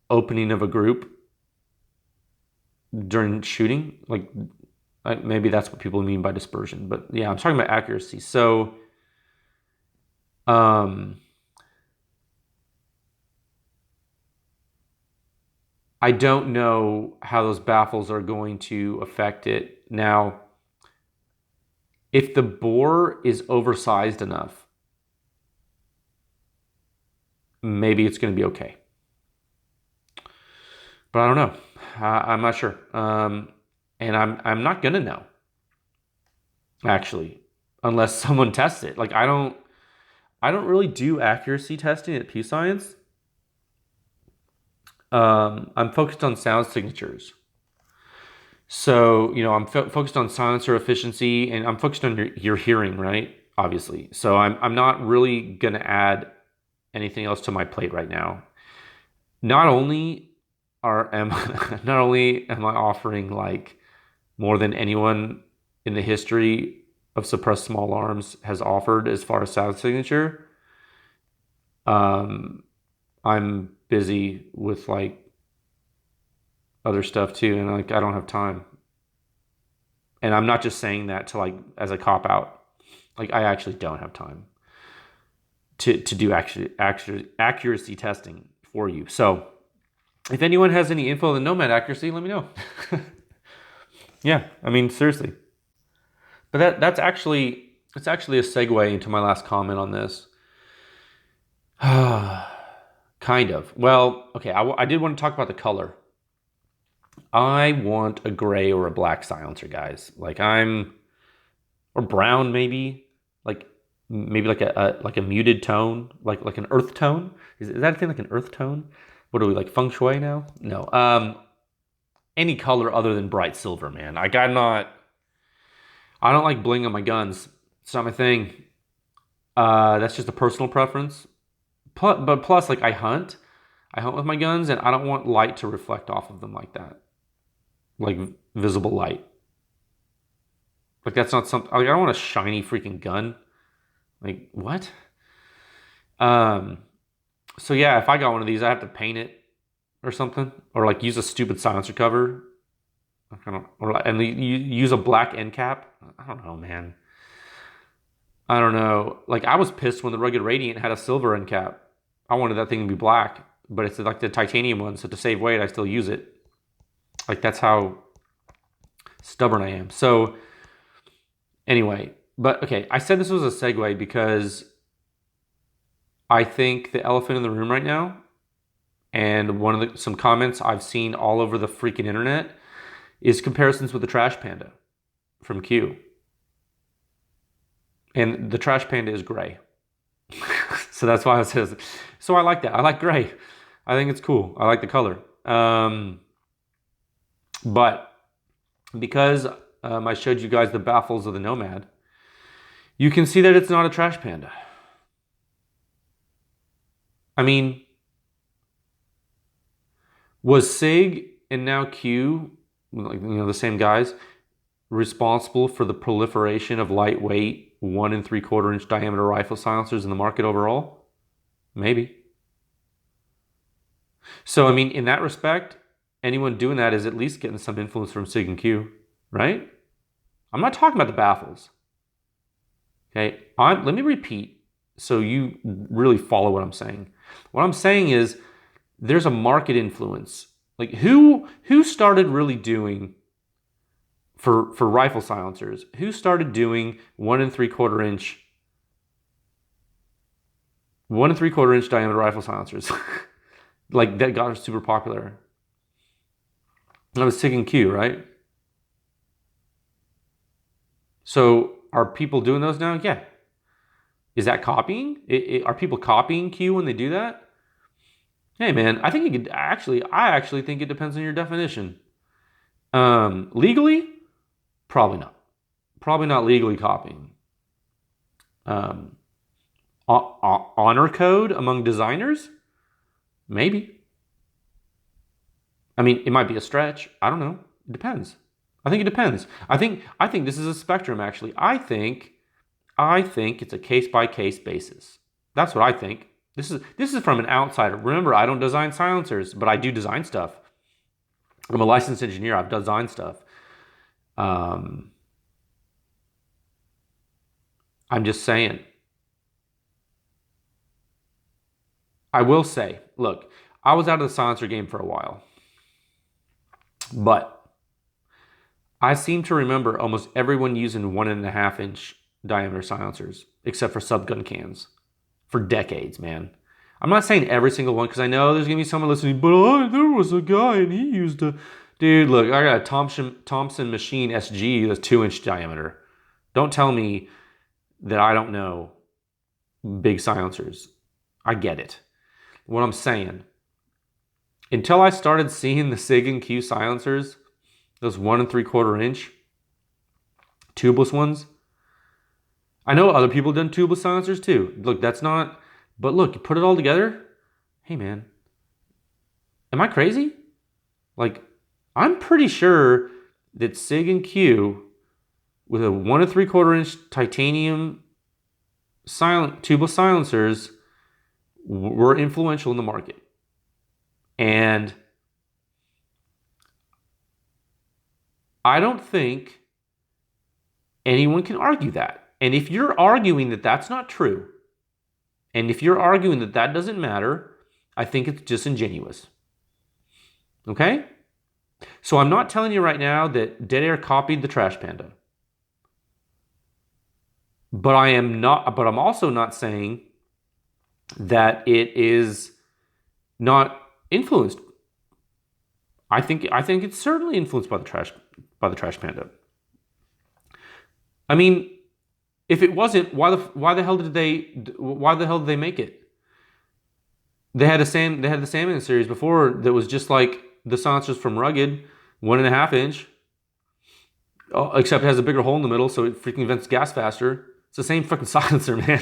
A: opening of a group during shooting. Like Maybe that's what people mean by dispersion, but yeah, I'm talking about accuracy. So, I don't know how those baffles are going to affect it. Now, if the bore is oversized enough, maybe it's going to be okay. But I don't know. I'm not sure. And I'm not going to know, actually, unless someone tests it. Like, I don't really do accuracy testing at PEW Science. I'm focused on sound signatures. So, I'm focused on silencer efficiency, and I'm focused on your hearing, right? Obviously. So I'm not really going to add anything else to my plate right now. Not only am I offering like more than anyone in the history of suppressed small arms has offered as far as sound signature. I'm busy with like other stuff too, and like I don't have time. And I'm not just saying that to like as a cop out. Like I actually don't have time to do accuracy testing for you. So if anyone has any info on the Nomad accuracy, let me know. Yeah, I mean seriously. But that's actually a segue into my last comment on this. Kind of. Well, okay, I did want to talk about the color. I want a gray or a black silencer, guys. Or brown maybe, like maybe like a muted tone, like an earth tone. Is that a thing, like an earth tone? What are we, like feng shui now? No. Any color other than bright silver, man. I don't like bling on my guns. It's not my thing. That's just a personal preference. But plus, like I hunt with my guns, and I don't want light to reflect off of them like that, like visible light. Like that's not something. Like I don't want a shiny freaking gun. Like what? So yeah, if I got one of these, I have to paint it or something, or like use a stupid silencer cover. And you use a black end cap. I don't know, man. I don't know. Like I was pissed when the Rugged Radiant had a silver end cap. I wanted that thing to be black, but it's like the titanium one. So to save weight, I still use it. Like that's how stubborn I am. So anyway, but okay, I said this was a segue because I think the elephant in the room right now, and some comments I've seen all over the freaking internet, is comparisons with the Trash Panda from Q. And the Trash Panda is gray. So that's why I says. So I like that. I like gray. I think it's cool. I like the color. But because I showed you guys the baffles of the Nomad, you can see that it's not a Trash Panda. I mean, was SIG and now Q, like the same guys, responsible for the proliferation of lightweight 1 3/4 inch diameter rifle silencers in the market overall? Maybe. So, I mean, in that respect, anyone doing that is at least getting some influence from SIG and Q, right? I'm not talking about the baffles. Okay, let me repeat so you really follow what I'm saying. What I'm saying is there's a market influence. Like who started really doing for rifle silencers? Who started doing 1 3/4 inch 1 3/4 inch diameter rifle silencers? Like that got super popular. That was SIG and Q, right? So are people doing those now? Yeah. Is that copying? Are people copying Q when they do that? Hey man, I actually think it depends on your definition. Legally, probably not. Probably not legally copying. Honor code among designers? Maybe. I mean, it might be a stretch. I don't know. It depends. I think it depends. I think this is a spectrum, actually. I think it's a case-by-case basis. That's what I think. This is from an outsider. Remember, I don't design silencers, but I do design stuff. I'm a licensed engineer. I've designed stuff. I'm just saying. I will say, look, I was out of the silencer game for a while, but I seem to remember almost everyone using 1.5 inch diameter silencers, except for subgun cans, for decades, man. I'm not saying every single one, because I know there's gonna be someone listening, but there was a guy and he used a. Dude, look, I got a Thompson Machine SG that's 2-inch diameter. Don't tell me that I don't know big silencers. I get it. What I'm saying, until I started seeing the SIG and Q silencers, those 1 3/4 inch tubeless ones. I know other people have done tubeless silencers too. Look, that's not, but look, you put it all together. Hey man, am I crazy? Like, I'm pretty sure that SIG and Q with a 1 3/4 inch titanium tubeless silencers were influential in the market. And I don't think anyone can argue that. And if you're arguing that that's not true, and if you're arguing that that doesn't matter, I think it's disingenuous. Okay? So I'm not telling you right now that Dead Air copied the Trash Panda. But I'm also not saying that it is not influenced. I think it's certainly influenced by the Trash Panda. I mean, if it wasn't, why the hell did they make it? They had the Salmon series before that was just like the silencers from Rugged, 1.5 inch, except it has a bigger hole in the middle, so it freaking vents gas faster. It's the same fucking silencer, man.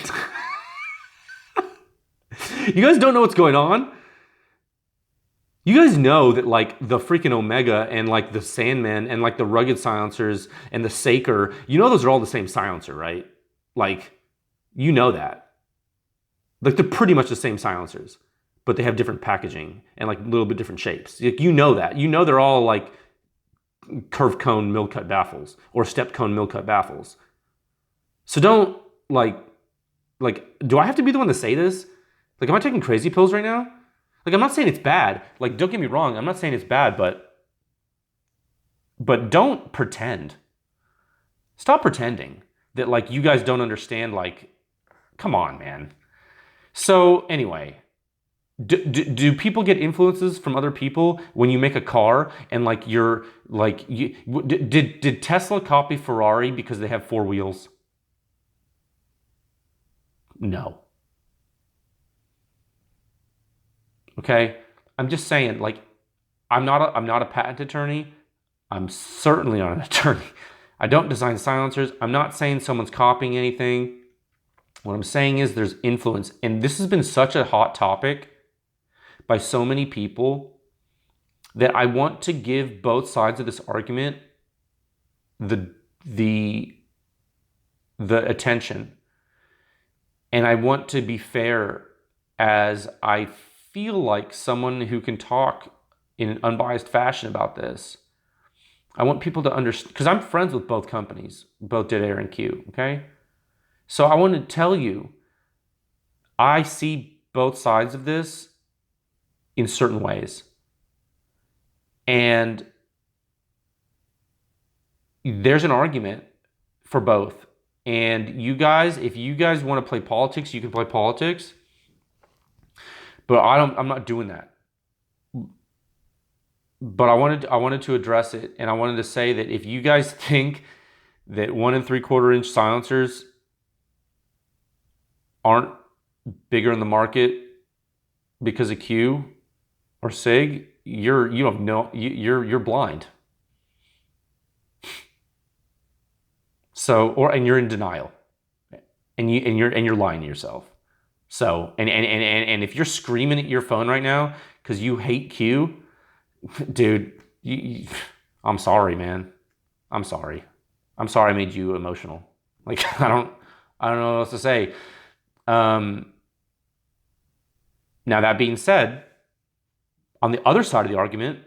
A: You guys don't know what's going on? You guys know that like the freaking Omega and like the Sandman and like the Rugged silencers and the Saker, you know those are all the same silencer, right? Like, you know that. Like, they're pretty much the same silencers, but they have different packaging and like a little bit different shapes. Like, you know that. You know they're all like curved cone mill cut baffles or stepped cone mill cut baffles. So don't like, do I have to be the one to say this? Like, am I taking crazy pills right now? Like, I'm not saying it's bad. Like, don't get me wrong. I'm not saying it's bad, but don't pretend. Stop pretending that like you guys don't understand. Like, come on, man. So anyway, do people get influences from other people when you make a car and like did Tesla copy Ferrari because they have 4 wheels? No. Okay, I'm just saying, like, I'm not a patent attorney. I'm certainly not an attorney. I don't design silencers. I'm not saying someone's copying anything. What I'm saying is there's influence, and this has been such a hot topic by so many people that I want to give both sides of this argument the attention, and I want to be fair as I feel like someone who can talk in an unbiased fashion about this. I want people to understand, because I'm friends with both companies, both Dead Air and Q, okay? So I want to tell you, I see both sides of this in certain ways. And there's an argument for both. And you guys, if you guys want to play politics, you can play politics. But I'm not doing that. But I wanted to address it, and I wanted to say that if you guys think that 1 3/4 inch silencers aren't bigger in the market because of Q or SIG, you're blind. So, and you're in denial, and you're lying to yourself. So, and if you're screaming at your phone right now because you hate Q, dude, I'm sorry, man. I'm sorry. I'm sorry I made you emotional. Like, I don't know what else to say. Now, that being said, on the other side of the argument,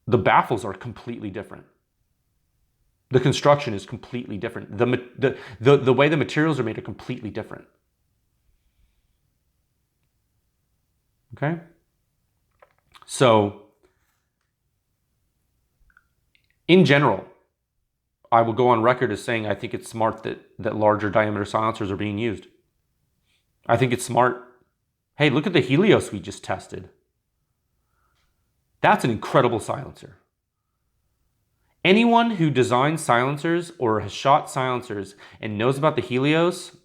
A: the baffles are completely different. The construction is completely different. The way the materials are made are completely different. Okay? So, in general, I will go on record as saying I think it's smart that larger diameter silencers are being used. I think it's smart. Hey, look at the Helios we just tested. That's an incredible silencer. Anyone who designs silencers or has shot silencers and knows about the Helios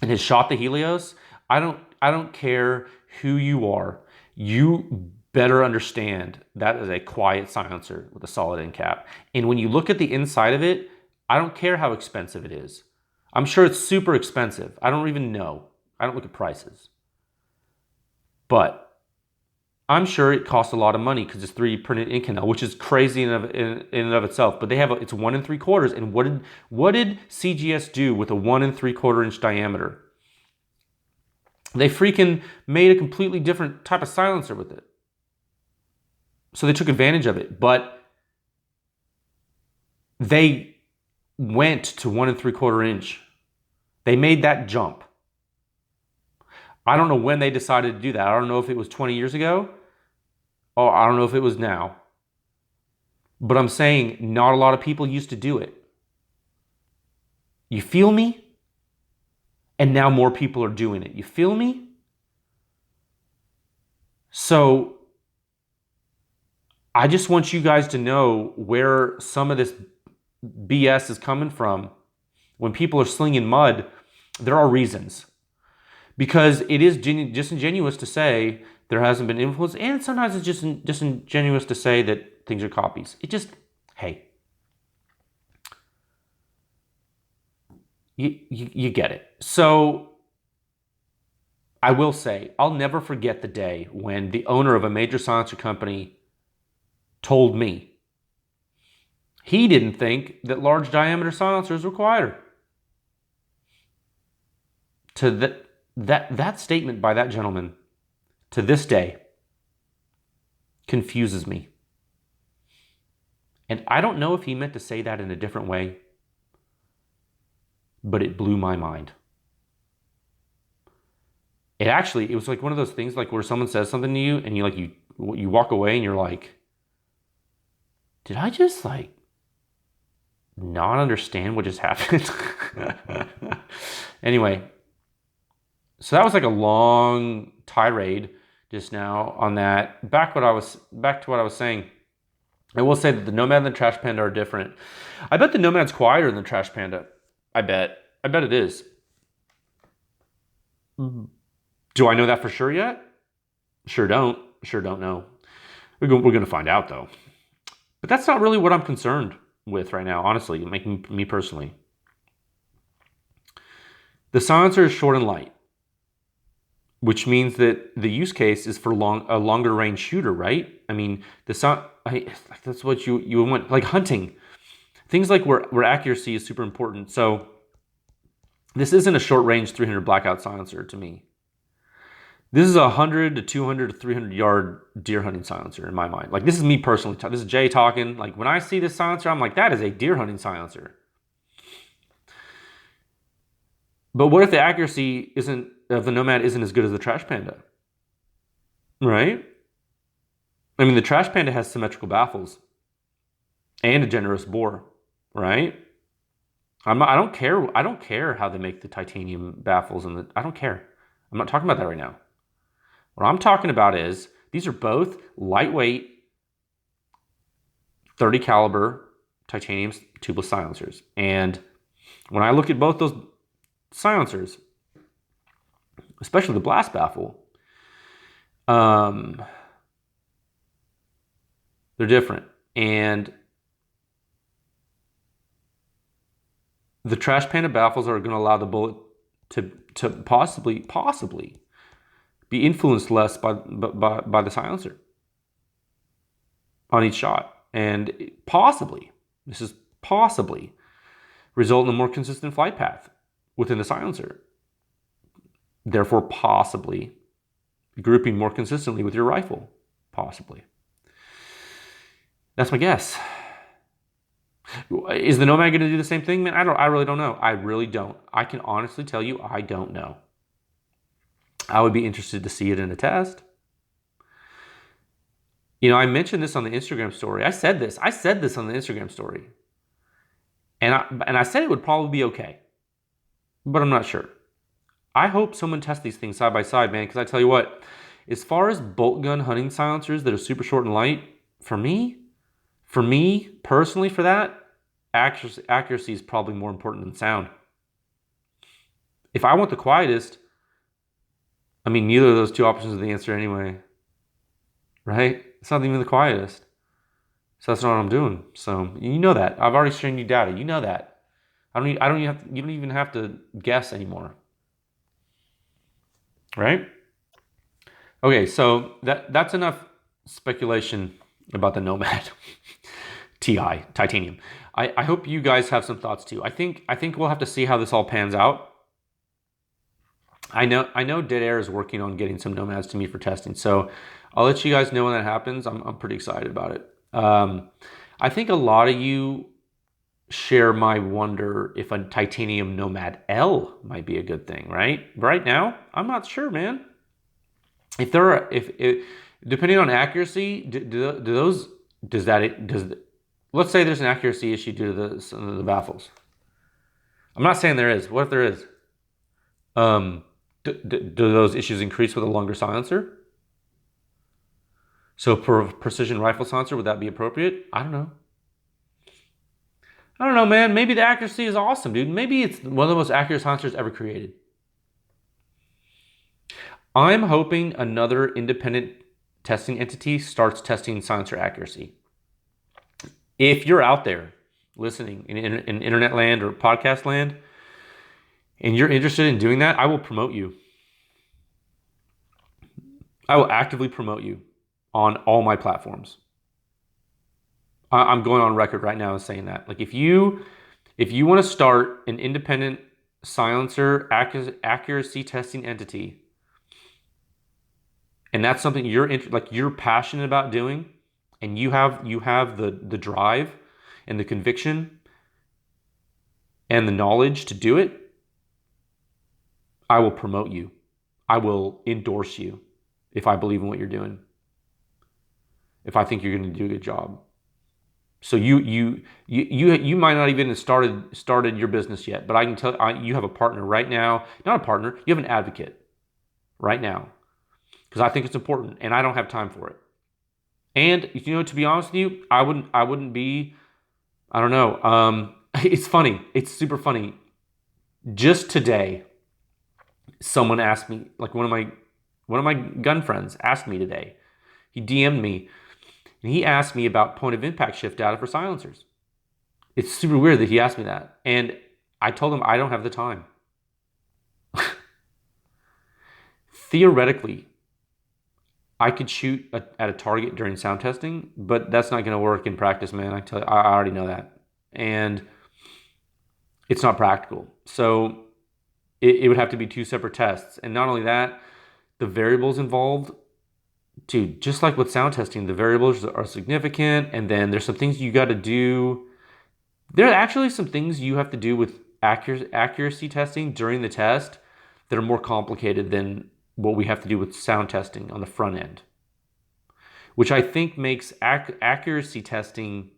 A: and has shot the Helios, I don't care who you are. You better understand that is a quiet silencer with a solid end cap. And when you look at the inside of it, I don't care how expensive it is. I'm sure it's super expensive. I don't even know. I don't look at prices. But I'm sure it costs a lot of money because it's 3D printed Inconel, which is crazy in and of itself. But they have it's 1 3/4. And what did CGS do with a 1 3/4 inch diameter? They freaking made a completely different type of silencer with it. So they took advantage of it, but they went to 1 3/4 inch. They made that jump. I don't know when they decided to do that. I don't know if it was 20 years ago, or I don't know if it was now. But I'm saying not a lot of people used to do it. You feel me? And now more people are doing it. You feel me? So I just want you guys to know where some of this BS is coming from. When people are slinging mud, there are reasons. Because it is disingenuous to say there hasn't been influence, and sometimes it's just disingenuous to say that things are copies. It just, hey, you get it. So I will say, I'll never forget the day when the owner of a major silencer company told me he didn't think that large diameter silencers were quieter. That statement by that gentleman to this day confuses me. And I don't know if he meant to say that in a different way, but it blew my mind. It was like one of those things like where someone says something to you and you walk away and you're like, did I just like not understand what just happened? Anyway, so that was like a long tirade just now on that. Back to what I was saying. I will say that the Nomad and the Trash Panda are different. I bet the Nomad's quieter than the Trash Panda. I bet it is. Do I know that for sure yet? Sure don't know. We're going to find out though. But that's not really what I'm concerned with right now, honestly, making me personally. The silencer is short and light, which means that the use case is for a longer range shooter, right? I mean, that's what you want, like hunting. Things like where accuracy is super important. So this isn't a short range 300 blackout silencer to me. This is a 100 to 200 to 300 yard deer hunting silencer in my mind. Like this is me personally. This is Jay talking. Like when I see this silencer, I'm like, that is a deer hunting silencer. But what if the accuracy of the Nomad isn't as good as the Trash Panda? Right? I mean, the Trash Panda has symmetrical baffles and a generous bore, right? I don't care how they make the titanium baffles I don't care. I'm not talking about that right now. What I'm talking about is these are both lightweight 30 caliber titanium tubeless silencers. And when I look at both those silencers, especially the blast baffle, they're different. And the Trash Panda baffles are going to allow the bullet to possibly be influenced less by the silencer on each shot, and possibly result in a more consistent flight path within the silencer. Therefore, possibly grouping more consistently with your rifle. Possibly. That's my guess. Is the Nomad going to do the same thing, man? I really don't know. I really don't. I can honestly tell you, I don't know. I would be interested to see it in a test. I mentioned this on the Instagram story. I said this on the Instagram story. And I said it would probably be okay. But I'm not sure. I hope someone tests these things side by side, man, because I tell you what, as far as bolt gun hunting silencers that are super short and light, for me personally, for that, accuracy is probably more important than sound. If I want the quietest, I mean, neither of those two options are the answer anyway, right? It's not even the quietest. So that's not what I'm doing. So you know that. I've already shown you data. You know that. You don't even have to guess anymore. Right? Okay, so that's enough speculation about the Nomad titanium. I hope you guys have some thoughts too. I think we'll have to see how this all pans out. I know Dead Air is working on getting some Nomads to me for testing, so I'll let you guys know when that happens. I'm pretty excited about it. I think a lot of you share my wonder if a titanium Nomad L might be a good thing, right? Right now, I'm not sure, man. If depending on accuracy, let's say there's an accuracy issue due to the baffles. I'm not saying there is. What if there is? Do those issues increase with a longer silencer? So for a precision rifle silencer, would that be appropriate? I don't know. I don't know, man. Maybe the accuracy is awesome, dude. Maybe it's one of the most accurate silencers ever created. I'm hoping another independent testing entity starts testing silencer accuracy. If you're out there listening in internet land or podcast land, and you're interested in doing that, I will promote you. I will actively promote you on all my platforms. I'm going on record right now as saying that. Like if you want to start an independent silencer accuracy testing entity, and that's something you're passionate about doing, and you have the drive and the conviction and the knowledge to do it, I will promote you. I will endorse you if I believe in what you're doing. If I think you're going to do a good job. So you might not even have started your business yet, but I can tell you have a partner right now. Not a partner, you have an advocate right now. Because I think it's important and I don't have time for it. And to be honest with you, I wouldn't be, I don't know. It's funny. It's super funny. Just today, someone asked me, like one of my gun friends asked me today. He DM'd me and he asked me about point of impact shift data for silencers. It's super weird that he asked me that. And I told him I don't have the time. Theoretically, I could shoot at a target during sound testing, but that's not going to work in practice, man. I already know that. And it's not practical. So it would have to be two separate tests. And not only that, the variables involved, dude, just like with sound testing, the variables are significant. And then there's some things you got to do. There are actually some things you have to do with accuracy testing during the test that are more complicated than what we have to do with sound testing on the front end, which I think makes accuracy testing,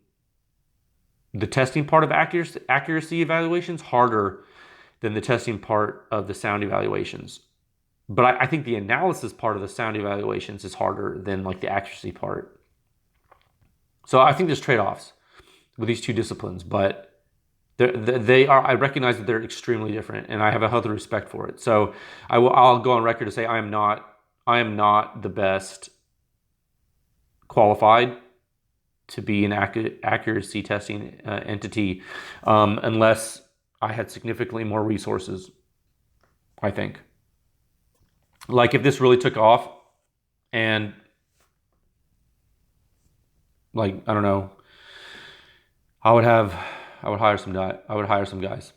A: the testing part of accuracy evaluations, harder than the testing part of the sound evaluations. But I think the analysis part of the sound evaluations is harder than like the accuracy part. So I think there's trade-offs with these two disciplines, but I recognize that they're extremely different, and I have a healthy respect for it. So I'll go on record to say I am not the best qualified to be an accuracy testing entity unless I had significantly more resources, I think. Like if this really took off and like, I don't know, I would hire some guys,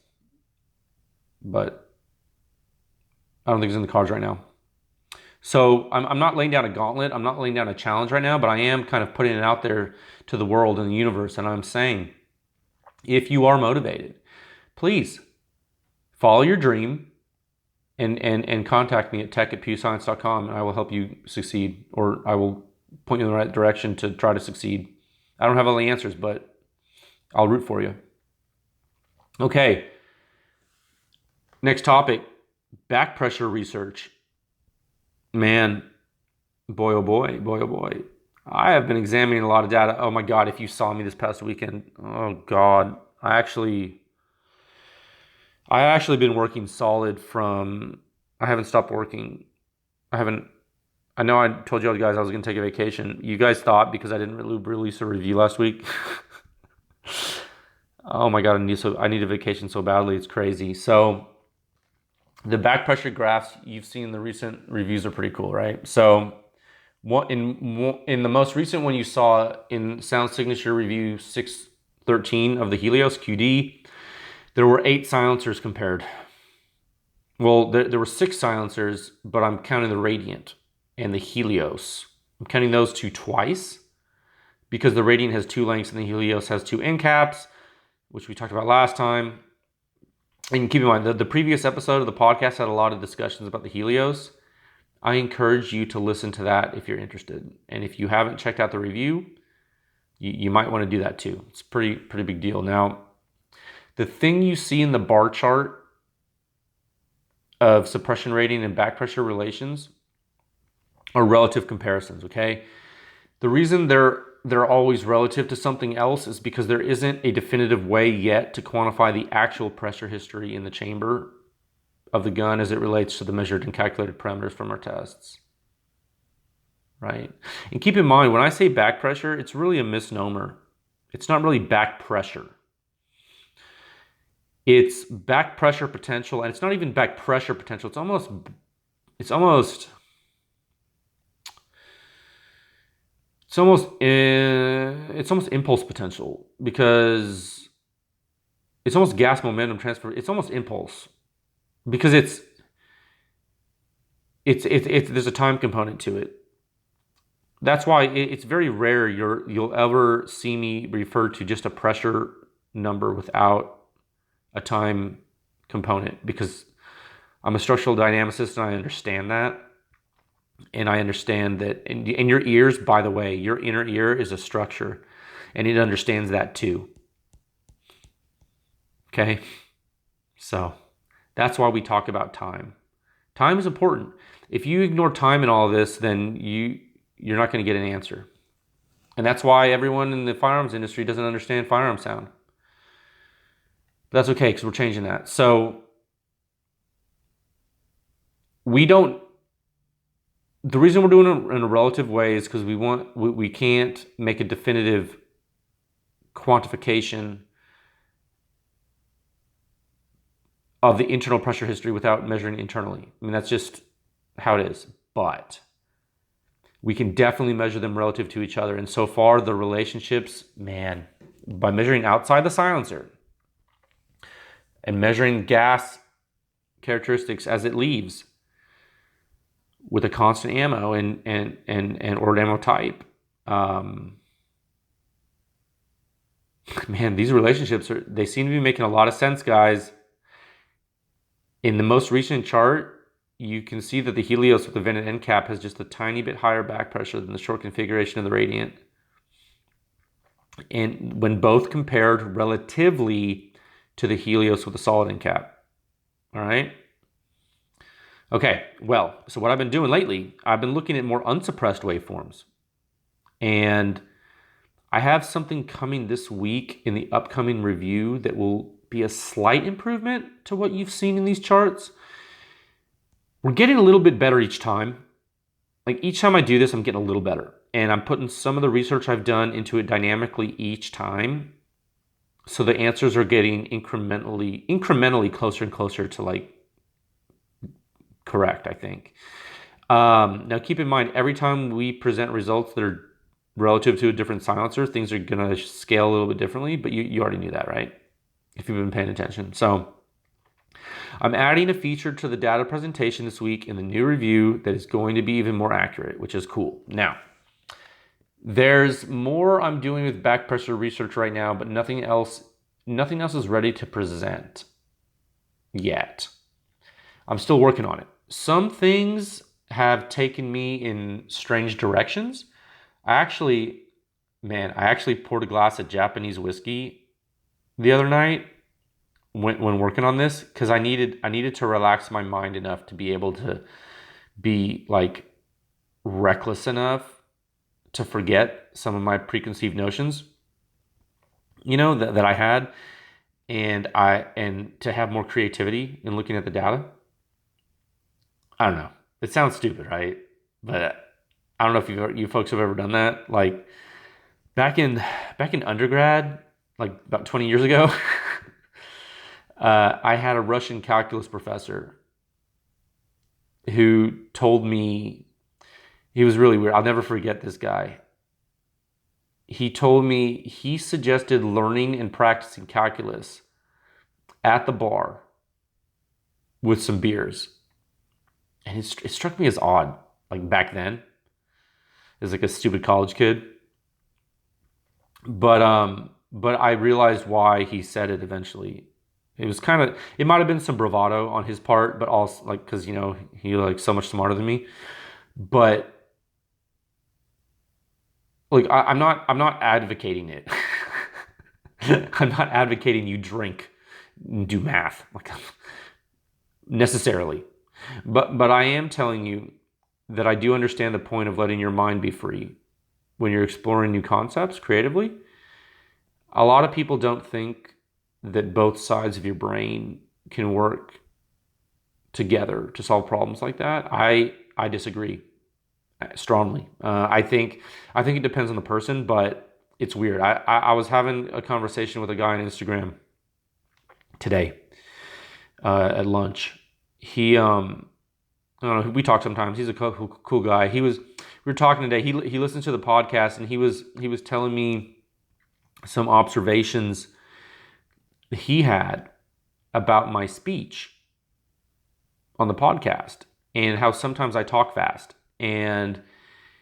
A: but I don't think it's in the cards right now. So I'm not laying down a gauntlet. I'm not laying down a challenge right now, but I am kind of putting it out there to the world and the universe. And I'm saying, If you are motivated, please follow your dream and contact me at tech@pewscience.com, and I will help you succeed, or I will point you in the right direction to try to succeed. I don't have all the answers, but I'll root for you. Okay. Next topic, back pressure research. Man, boy, oh boy, boy, oh boy. I have been examining a lot of data. Oh my God, if you saw me this past weekend, oh God. I actually been working solid I haven't stopped working. I know I told you guys I was going to take a vacation. You guys thought because I didn't release a review last week. Oh my God, I need a vacation so badly. It's crazy. So the back pressure graphs, you've seen the recent reviews are pretty cool, right? So in the most recent one you saw in Sound Signature Review 613 of the Helios QD, there were 8 silencers compared. Well, there were 6 silencers, but I'm counting the Radiant and the Helios. I'm counting those 2 twice because the Radiant has 2 lengths and the Helios has 2 end caps, which we talked about last time. And keep in mind, the previous episode of the podcast had a lot of discussions about the Helios. I encourage you to listen to that if you're interested. And if you haven't checked out the review, you might want to do that too. It's pretty big deal. Now, the thing you see in the bar chart of suppression rating and back pressure relations are relative comparisons, okay? The reason they're always relative to something else is because there isn't a definitive way yet to quantify the actual pressure history in the chamber of the gun as it relates to the measured and calculated parameters from our tests, right? And keep in mind, when I say back pressure, it's really a misnomer. It's not really back pressure. It's back pressure potential, and it's not even back pressure potential. It's almost impulse potential, because it's almost gas momentum transfer. It's almost impulse, because there's a time component to it. That's why it's very rare you'll ever see me refer to just a pressure number without a time component, because I'm a structural dynamicist and I understand that. And I understand that in your ears, by the way, your inner ear is a structure, and it understands that too. Okay? So that's why we talk about time. Time is important. If you ignore time in all of this, then you're not going to get an answer. And that's why everyone in the firearms industry doesn't understand firearm sound. But that's okay, because we're changing that. So the reason we're doing it in a relative way is because we can't make a definitive quantification of the internal pressure history without measuring internally. I mean, that's just how it is. But we can definitely measure them relative to each other. And so far, the relationships, man, by measuring outside the silencer and measuring gas characteristics as it leaves with a constant ammo and ordered ammo type, man, these relationships they seem to be making a lot of sense, guys. In the most recent chart, you can see that the Helios with the vented end cap has just a tiny bit higher back pressure than the short configuration of the Radiant. And when both compared relatively to the Helios with a solid end cap. All right. Okay, well, so what I've been doing lately, I've been looking at more unsuppressed waveforms. And I have something coming this week in the upcoming review that will be a slight improvement to what you've seen in these charts. We're getting a little bit better each time. Like each time I do this, I'm getting a little better. And I'm putting some of the research I've done into it dynamically each time. So the answers are getting incrementally closer and closer to like correct, I think. Now keep in mind, every time we present results that are relative to a different silencer, things are going to scale a little bit differently, but you already knew that, right? If you've been paying attention. So I'm adding a feature to the data presentation this week in the new review that is going to be even more accurate, which is cool. Now, there's more I'm doing with back pressure research right now, but nothing else nothing else is ready to present yet. I'm still working on it. Some things have taken me in strange directions. I actually poured a glass of Japanese whiskey the other night when working on this, because I needed to relax my mind enough to be able to be like reckless enough to forget some of my preconceived notions, that I had, and to have more creativity in looking at the data. I don't know. It sounds stupid, right? But I don't know if you folks have ever done that. Like back in undergrad, like about 20 years ago, I had a Russian calculus professor who told me, he was really weird. I'll never forget this guy. He told me he suggested learning and practicing calculus at the bar with some beers. And it struck me as odd, like back then, as like a stupid college kid. But I realized why he said it eventually. It might have been some bravado on his part, but also like, because, he like so much smarter than me. But like, I'm not advocating it. I'm not advocating you drink and do math, like, necessarily. But I am telling you that I do understand the point of letting your mind be free when you're exploring new concepts creatively. A lot of people don't think that both sides of your brain can work together to solve problems like that. I disagree strongly. I think it depends on the person, but it's weird. I was having a conversation with a guy on Instagram today at lunch. He I don't know, we talk sometimes. He's a cool guy. We were talking today. He listened to the podcast, and he was telling me some observations he had about my speech on the podcast and how sometimes I talk fast. And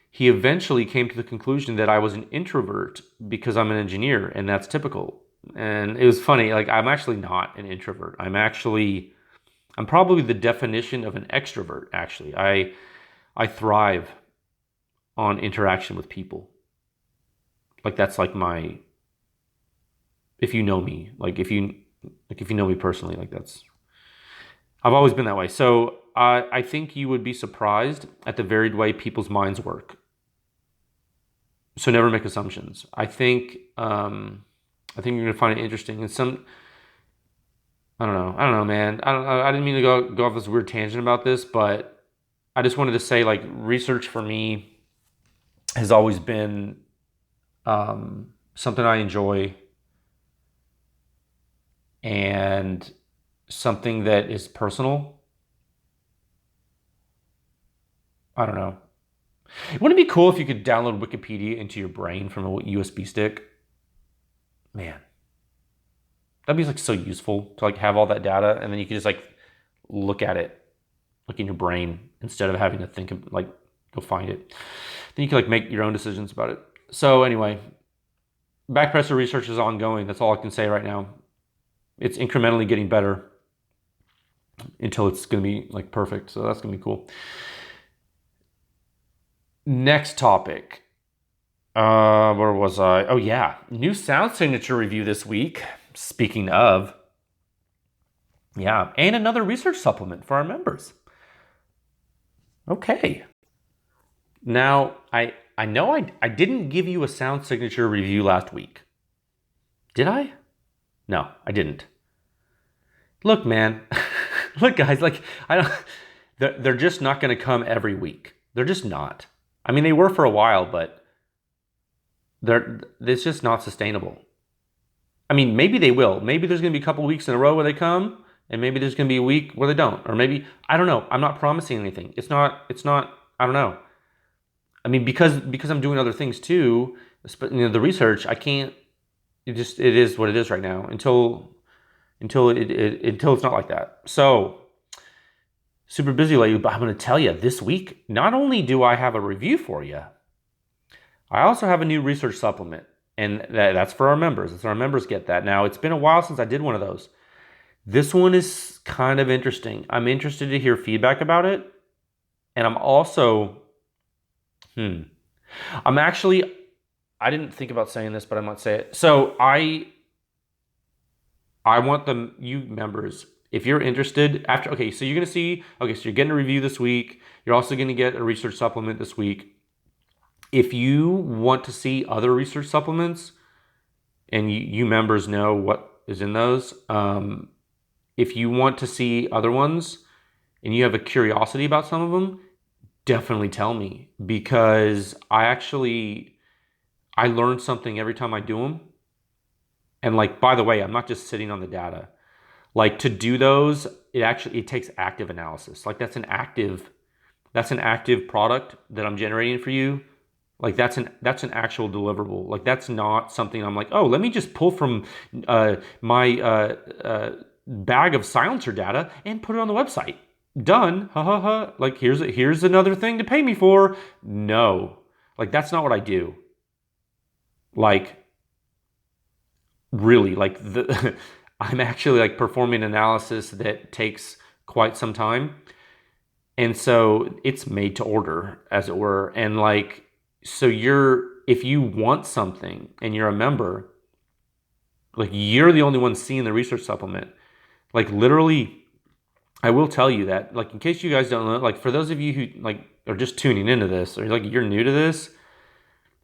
A: he eventually came to the conclusion that I was an introvert because I'm an engineer, and that's typical. And it was funny. Like, I'm actually not an introvert. I'm probably the definition of an extrovert, actually. I thrive on interaction with people. Like, that's like if you know me, if you know me personally, like I've always been that way. So I think you would be surprised at the varied way people's minds work. So never make assumptions. I think you're gonna find it interesting. And I don't know, man. I didn't mean to go off this weird tangent about this, but I just wanted to say, like, research for me has always been something I enjoy, and something that is personal. I don't know. Wouldn't it be cool if you could download Wikipedia into your brain from a USB stick? Man. That'd be like so useful to like have all that data, and then you could just like look at it like in your brain instead of having to think of like go find it. Then you can like make your own decisions about it. So anyway, back pressure research is ongoing. That's all I can say right now. It's incrementally getting better until it's going to be like perfect. So that's going to be cool. Next topic. Where was I? Oh yeah, new sound signature review this week. Speaking of, yeah, and another research supplement for our members. Okay. Now, I know I didn't give you a sound signature review last week. Did I? No, I didn't. Look, man. Look, guys, like, they're just not going to come every week. They're just not. I mean, they were for a while, but it's just not sustainable. I mean, maybe they will. Maybe there's going to be a couple weeks in a row where they come, and maybe there's going to be a week where they don't. Or maybe, I don't know. I'm not promising anything. It's not, I don't know. I mean, because I'm doing other things too, the research, I can't, it is what it is right now until it's not like that. So, super busy lately, but I'm going to tell you, this week, not only do I have a review for you, I also have a new research supplement. And that's for our members. It's our members get that. Now, it's been a while since I did one of those. This one is kind of interesting. I'm interested to hear feedback about it. And I'm also, I'm actually, I didn't think about saying this, but I might say it. So I want you members, if you're interested, so you're going to see, so you're getting a review this week. You're also going to get a research supplement this week. If you want to see other research supplements, and you members know what is in those, if you want to see other ones, and you have a curiosity about some of them, definitely tell me, because I learn something every time I do them. And like, by the way, I'm not just sitting on the data. Like, to do those, it takes active analysis. Like, that's an active product that I'm generating for you. Like, that's an actual deliverable. Like, that's not something I'm like, oh, let me just pull from my bag of silencer data and put it on the website. Done. Ha ha ha. Like, here's another thing to pay me for. No. Like, that's not what I do. Like, really, like, I'm actually like performing analysis that takes quite some time. And so it's made to order, as it were. And like, so if you want something and you're a member, like, you're the only one seeing the research supplement. Like, literally, I will tell you that, like, in case you guys don't know, like, for those of you who like are just tuning into this, or like you're new to this,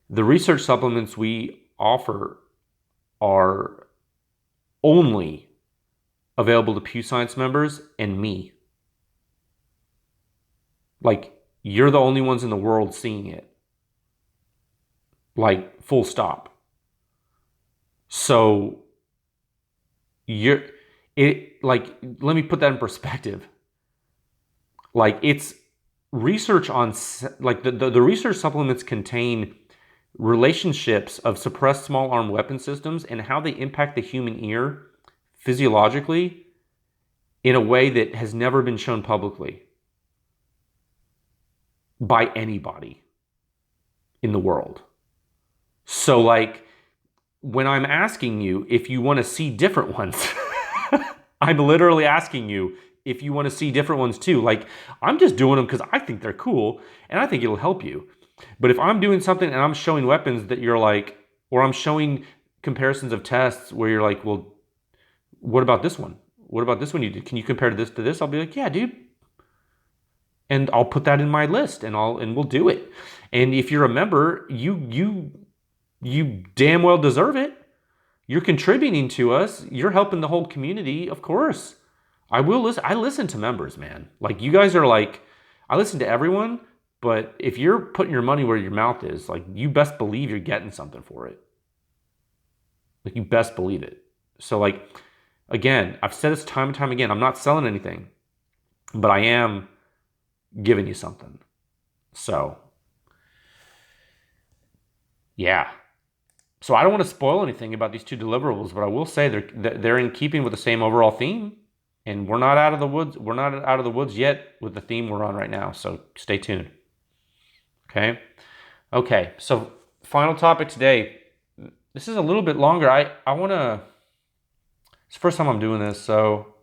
A: the research supplements we offer are only available to PEW Science members and me. Like, you're the only ones in the world seeing it. Like, full stop. So let me put that in perspective. Like, it's research on, like, the research supplements contain relationships of suppressed small arm weapon systems and how they impact the human ear physiologically in a way that has never been shown publicly by anybody in the world. So, like, when I'm asking you if you want to see different ones, I'm literally asking you if you want to see different ones too. Like, I'm just doing them because I think they're cool and I think it'll help you. But if I'm doing something and I'm showing weapons that you're like, or I'm showing comparisons of tests where you're like, well, what about this one? What about this one you did? Can you compare this to this? I'll be like, yeah, dude. And I'll put that in my list and we'll do it. And if you're a member, you damn well deserve it. You're contributing to us. You're helping the whole community. Of course. I will listen. I listen to members, man. Like, you guys are like, I listen to everyone, but if you're putting your money where your mouth is, like, you best believe you're getting something for it. Like, you best believe it. So, like, again, I've said this time and time again, I'm not selling anything, but I am giving you something. So, yeah. So I don't want to spoil anything about these two deliverables, but I will say they're in keeping with the same overall theme, and we're not out of the woods. We're not out of the woods yet with the theme we're on right now. So stay tuned. Okay. So final topic today. This is a little bit longer. I want to. It's the first time I'm doing this, so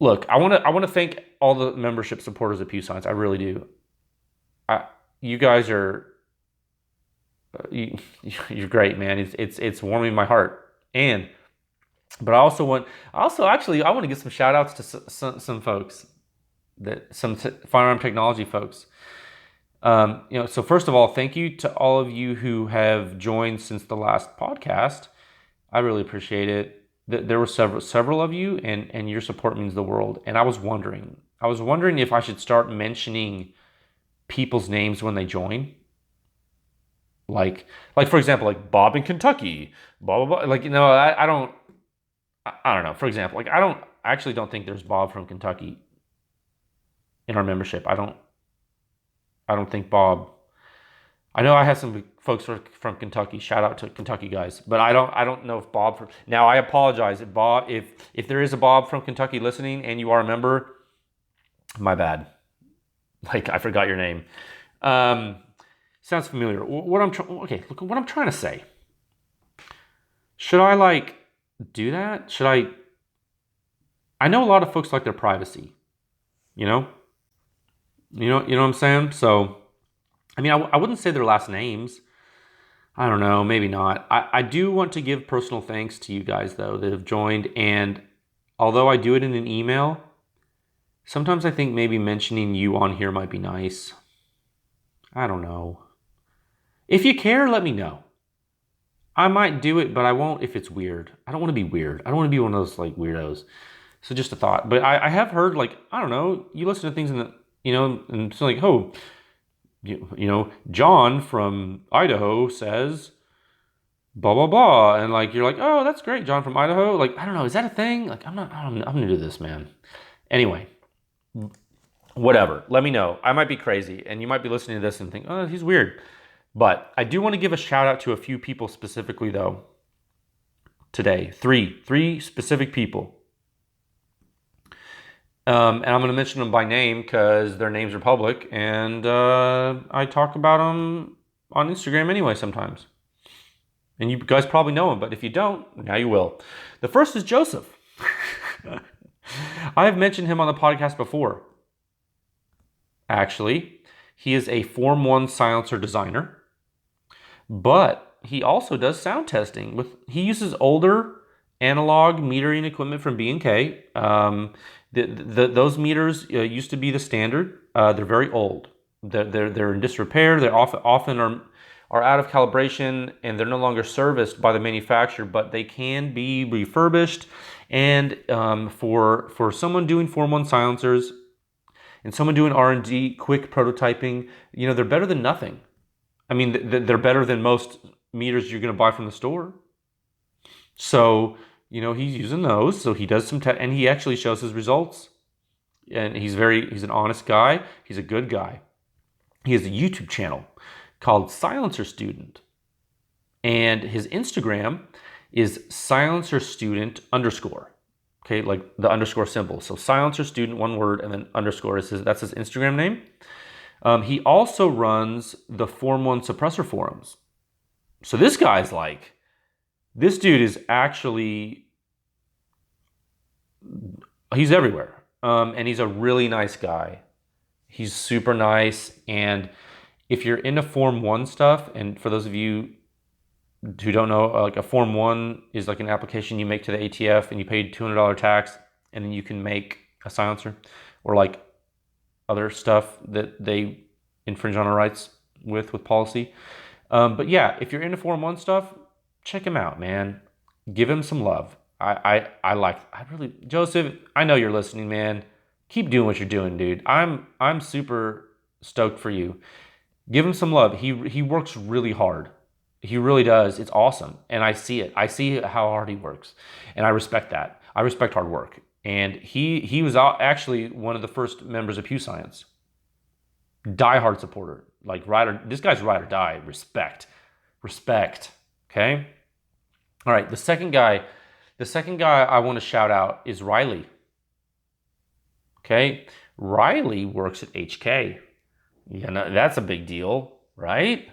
A: look. I want to thank all the membership supporters of PEW Science. I really do. You guys are. You're great, man. It's warming my heart. But I want to give some shout outs to some folks, some firearm technology folks. So first of all, thank you to all of you who have joined since the last podcast. I really appreciate it. There were several of you, and your support means the world. And I was wondering if I should start mentioning people's names when they join. Like for example, like Bob in Kentucky, blah, blah, blah. Like, I don't know. For example, like, I actually don't think there's Bob from Kentucky in our membership. I don't think Bob. I know I have some folks from Kentucky. Shout out to Kentucky guys, but I don't know if Bob. Now, I apologize if there is a Bob from Kentucky listening and you are a member. My bad. Like, I forgot your name. Sounds familiar. What I'm look what I'm trying to say. Should I like do that? Should I? I know a lot of folks like their privacy. You know, you know what I'm saying. So, I mean, I wouldn't say their last names. I don't know, maybe not. I do want to give personal thanks to you guys though that have joined. And although I do it in an email, sometimes I think maybe mentioning you on here might be nice. I don't know. If you care, let me know. I might do it, but I won't if it's weird. I don't want to be weird. I don't want to be one of those like weirdos. So just a thought. But I have heard like, I don't know, you listen to things in the, and it's like, oh, John from Idaho says blah, blah, blah. And like, you're like, oh, that's great. John from Idaho. Like, I don't know. Is that a thing? Like, I'm new to this, man. Anyway, whatever. Let me know. I might be crazy and you might be listening to this and think, oh, he's weird. But I do want to give a shout out to a few people specifically though today. Three specific people. And I'm going to mention them by name because their names are public and I talk about them on Instagram anyway sometimes. And you guys probably know him, but if you don't, now you will. The first is Joseph. I have mentioned him on the podcast before. Actually, he is a Form 1 silencer designer, but he also does sound testing. He uses older analog metering equipment from B&K. Those meters used to be the standard. They're very old. They're in disrepair. They often are out of calibration and they're no longer serviced by the manufacturer, but they can be refurbished. And for someone doing Form 1 silencers and someone doing R&D, quick prototyping, they're better than nothing. I mean, they're better than most meters you're going to buy from the store. So, he's using those. So he does some and he actually shows his results. And he's an honest guy. He's a good guy. He has a YouTube channel called Silencer Student. And his Instagram is Silencer Student _. Okay, like the underscore symbol. So Silencer Student, one word, and then underscore that's his Instagram name. He also runs the Form 1 suppressor forums. So this dude is actually, he's everywhere. And he's a really nice guy. He's super nice. And if you're into Form 1 stuff, and for those of you who don't know, like a Form 1 is like an application you make to the ATF and you pay $200 tax and then you can make a silencer or like other stuff that they infringe on our rights with policy. But yeah, if you're into Form 1 stuff, check him out, man. Give him some love. Joseph, I know you're listening, man. Keep doing what you're doing, dude. I'm super stoked for you. Give him some love. He works really hard. He really does. It's awesome. And I see it. I see how hard he works. And I respect that. I respect hard work. And he was actually one of the first members of PEW Science. Die-hard supporter. Like this guy's ride or die. Respect. Okay? All right, the second guy I want to shout out is Riley. Okay? Riley works at HK. That's a big deal, right?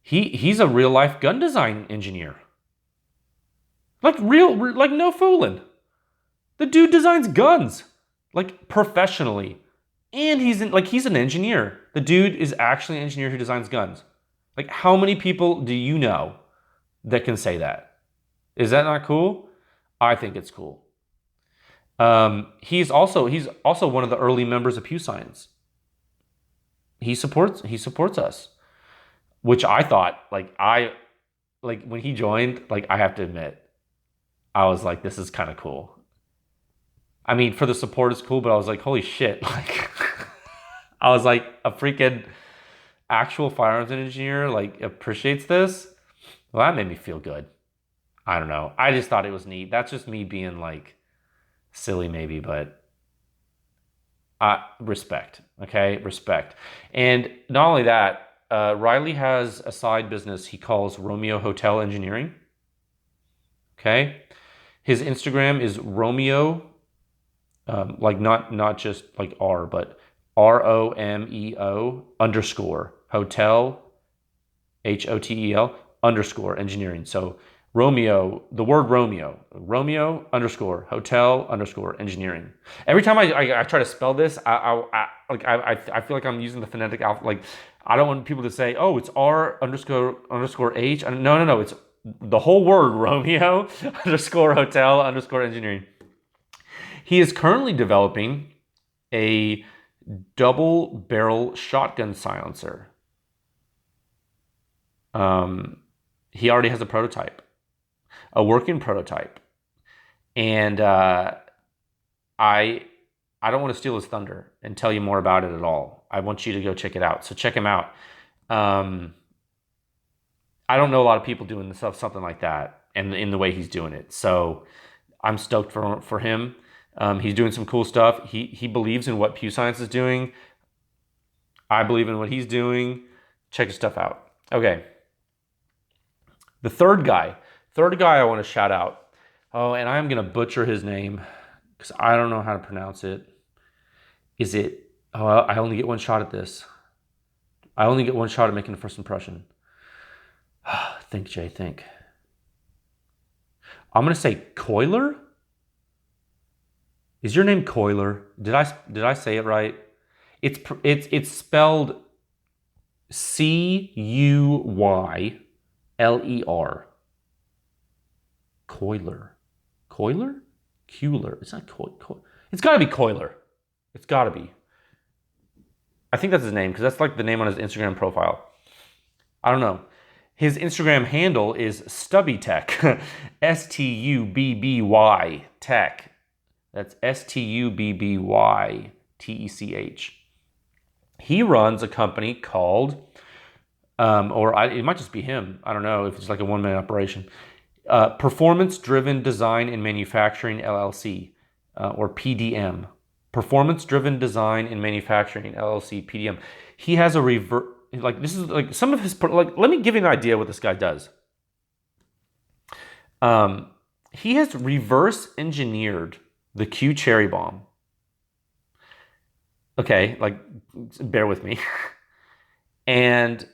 A: He's a real life gun design engineer. Like no fooling. The dude designs guns like professionally. And he's an engineer. The dude is actually an engineer who designs guns. Like how many people do you know that can say that? Is that not cool? I think it's cool. He's also one of the early members of PEW Science. He supports us. Which I thought, when he joined, I have to admit, I was like, this is kind of cool. I mean, for the support, it's cool, but I was like, holy shit. I was like, a freaking actual firearms engineer, appreciates this. Well, that made me feel good. I don't know. I just thought it was neat. That's just me being, silly maybe, but respect, okay? Respect. And not only that, Riley has a side business he calls Romeo Hotel Engineering. Okay? His Instagram is Romeo, not just R, but ROMEO _ hotel HOTEL underscore engineering. So Romeo, the word Romeo underscore hotel underscore engineering. Every time I try to spell this, I feel like I'm using the phonetic alphabet. Like, I don't want people to say, oh, it's R underscore H. No. It's the whole word Romeo underscore hotel underscore engineering. He is currently developing a double barrel shotgun silencer. He already has a prototype, a working prototype, and I don't want to steal his thunder and tell you more about it at all. I want you to go check it out. So check him out. I don't know a lot of people doing something like that, and in the way he's doing it. So I'm stoked for him. He's doing some cool stuff. He believes in what PEW Science is doing. I believe in what he's doing. Check his stuff out. Okay. The third guy I want to shout out. Oh, and I'm going to butcher his name because I don't know how to pronounce it. I only get one shot at this. I only get one shot at making a first impression. Think, Jay, think. I'm going to say Coiler. Is your name Coiler? Did I say it right? It's spelled Cuyler. Coiler. It's not Coiler. It's got to be Coiler. It's got to be. I think that's his name because that's like the name on his Instagram profile. I don't know. His Instagram handle is StubbyTech. STUBBY Tech. That's STUBBYTECH. He runs a company called, it might just be him. I don't know if it's like a one-man operation. Performance Driven Design and Manufacturing LLC, or PDM. Performance Driven Design and Manufacturing LLC, PDM. He has a this is like some of his, let me give you an idea what this guy does. He has reverse engineered the Q cherry bomb. Okay, bear with me. And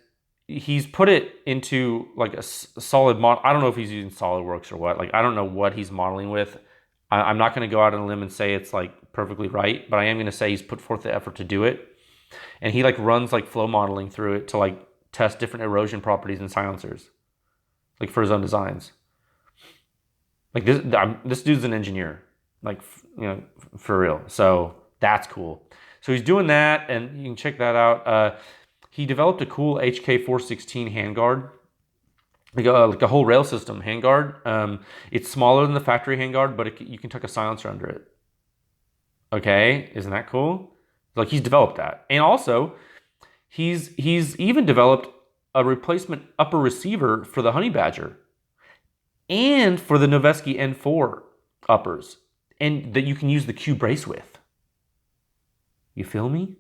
A: he's put it into like a solid model. I don't know if he's using SolidWorks or what. I don't know what he's modeling with. I'm not going to go out on a limb and say it's perfectly right, but I am going to say he's put forth the effort to do it. And he runs flow modeling through it to test different erosion properties in silencers, for his own designs. This dude's an engineer, for real. So that's cool. So he's doing that, and you can check that out. He developed a cool HK416 handguard, like a whole rail system handguard. It's smaller than the factory handguard, but you can tuck a silencer under it. Okay, isn't that cool? He's developed that, and also he's even developed a replacement upper receiver for the Honey Badger, and for the Noveski N4 uppers, and that you can use the Q brace with. You feel me?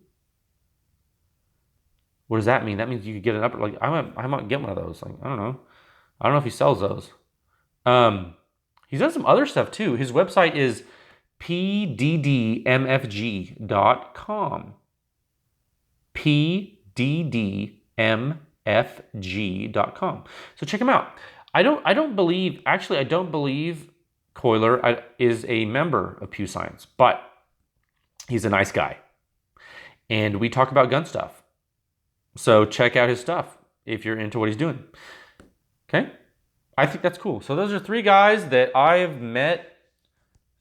A: What does that mean? That means you could get an upper. I might get one of those. I don't know. I don't know if he sells those. He's done some other stuff too. His website is pddmfg.com. pddmfg.com. So check him out. I don't believe Coiler is a member of PEW Science, but he's a nice guy. And we talk about gun stuff. So check out his stuff if you're into what he's doing. Okay? I think that's cool. So those are three guys that I've met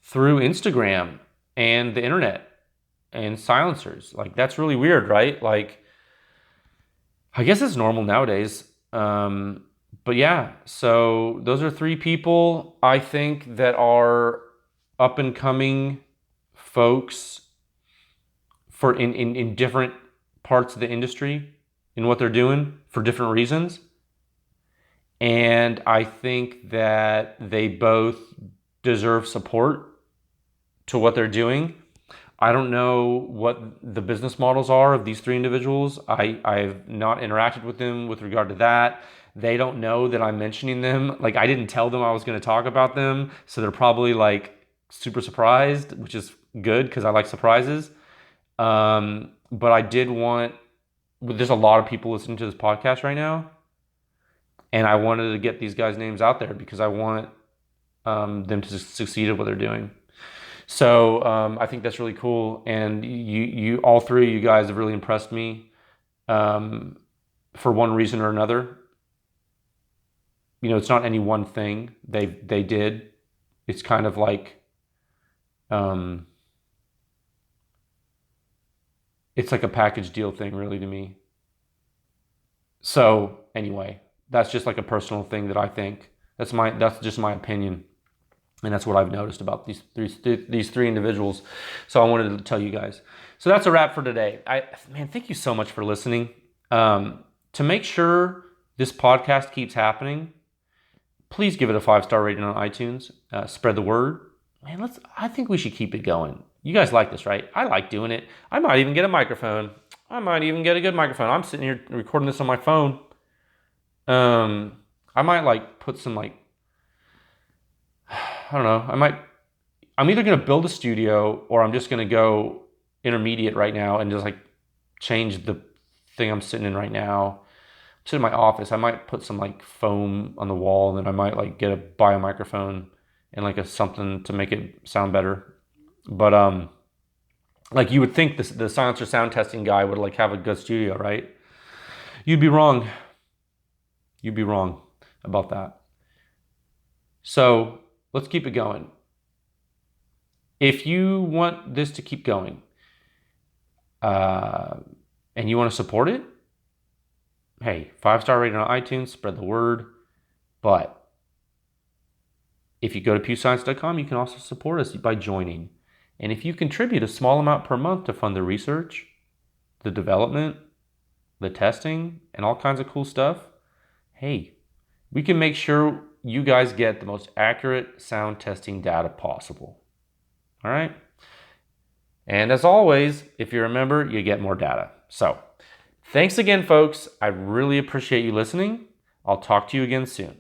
A: through Instagram and the internet and silencers. That's really weird, right? I guess it's normal nowadays. But yeah, so those are three people I think that are up and coming folks in different parts of the industry in what they're doing for different reasons. And I think that they both deserve support to what they're doing. I don't know what the business models are of these three individuals. I've not interacted with them with regard to that. They don't know that I'm mentioning them. I didn't tell them I was going to talk about them. So they're probably super surprised, which is good because I like surprises. But I did want, there's a lot of people listening to this podcast right now. And I wanted to get these guys' names out there because I want them to succeed at what they're doing. So I think that's really cool. And you all three of you guys have really impressed me for one reason or another. You know, it's not any one thing they did. It's kind of like it's like a package deal thing, really, to me. So anyway, that's just like a personal thing that I think. That's just my opinion, and that's what I've noticed about these three individuals. So I wanted to tell you guys. So that's a wrap for today. Man, thank you so much for listening. To make sure this podcast keeps happening, please give it a 5-star rating on iTunes. Spread the word. Man, I think we should keep it going. You guys like this, right? I like doing it. I might even get a microphone. I might even get a good microphone. I'm sitting here recording this on my phone. I might like put some like, I don't know. I'm either going to build a studio or I'm just going to go intermediate right now and just like change the thing I'm sitting in right now to my office. I might put some like foam on the wall, and then I might like buy a microphone and like something to make it sound better. But like you would think the silencer sound testing guy would like have a good studio, right? You'd be wrong. You'd be wrong about that. So let's keep it going. If you want this to keep going, and you want to support it, hey, 5-star rating on iTunes, spread the word. But if you go to pewscience.com, you can also support us by joining. And if you contribute a small amount per month to fund the research, the development, the testing, and all kinds of cool stuff, hey, we can make sure you guys get the most accurate sound testing data possible. All right? And as always, if you're a member, you get more data. So, thanks again, folks. I really appreciate you listening. I'll talk to you again soon.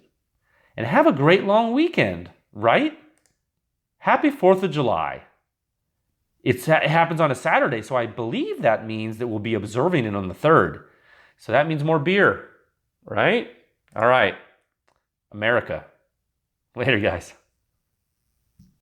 A: And have a great long weekend, right? Happy 4th of July. It happens on a Saturday, so I believe that means that we'll be observing it on the 3rd. So that means more beer, right? All right. America. Later, guys.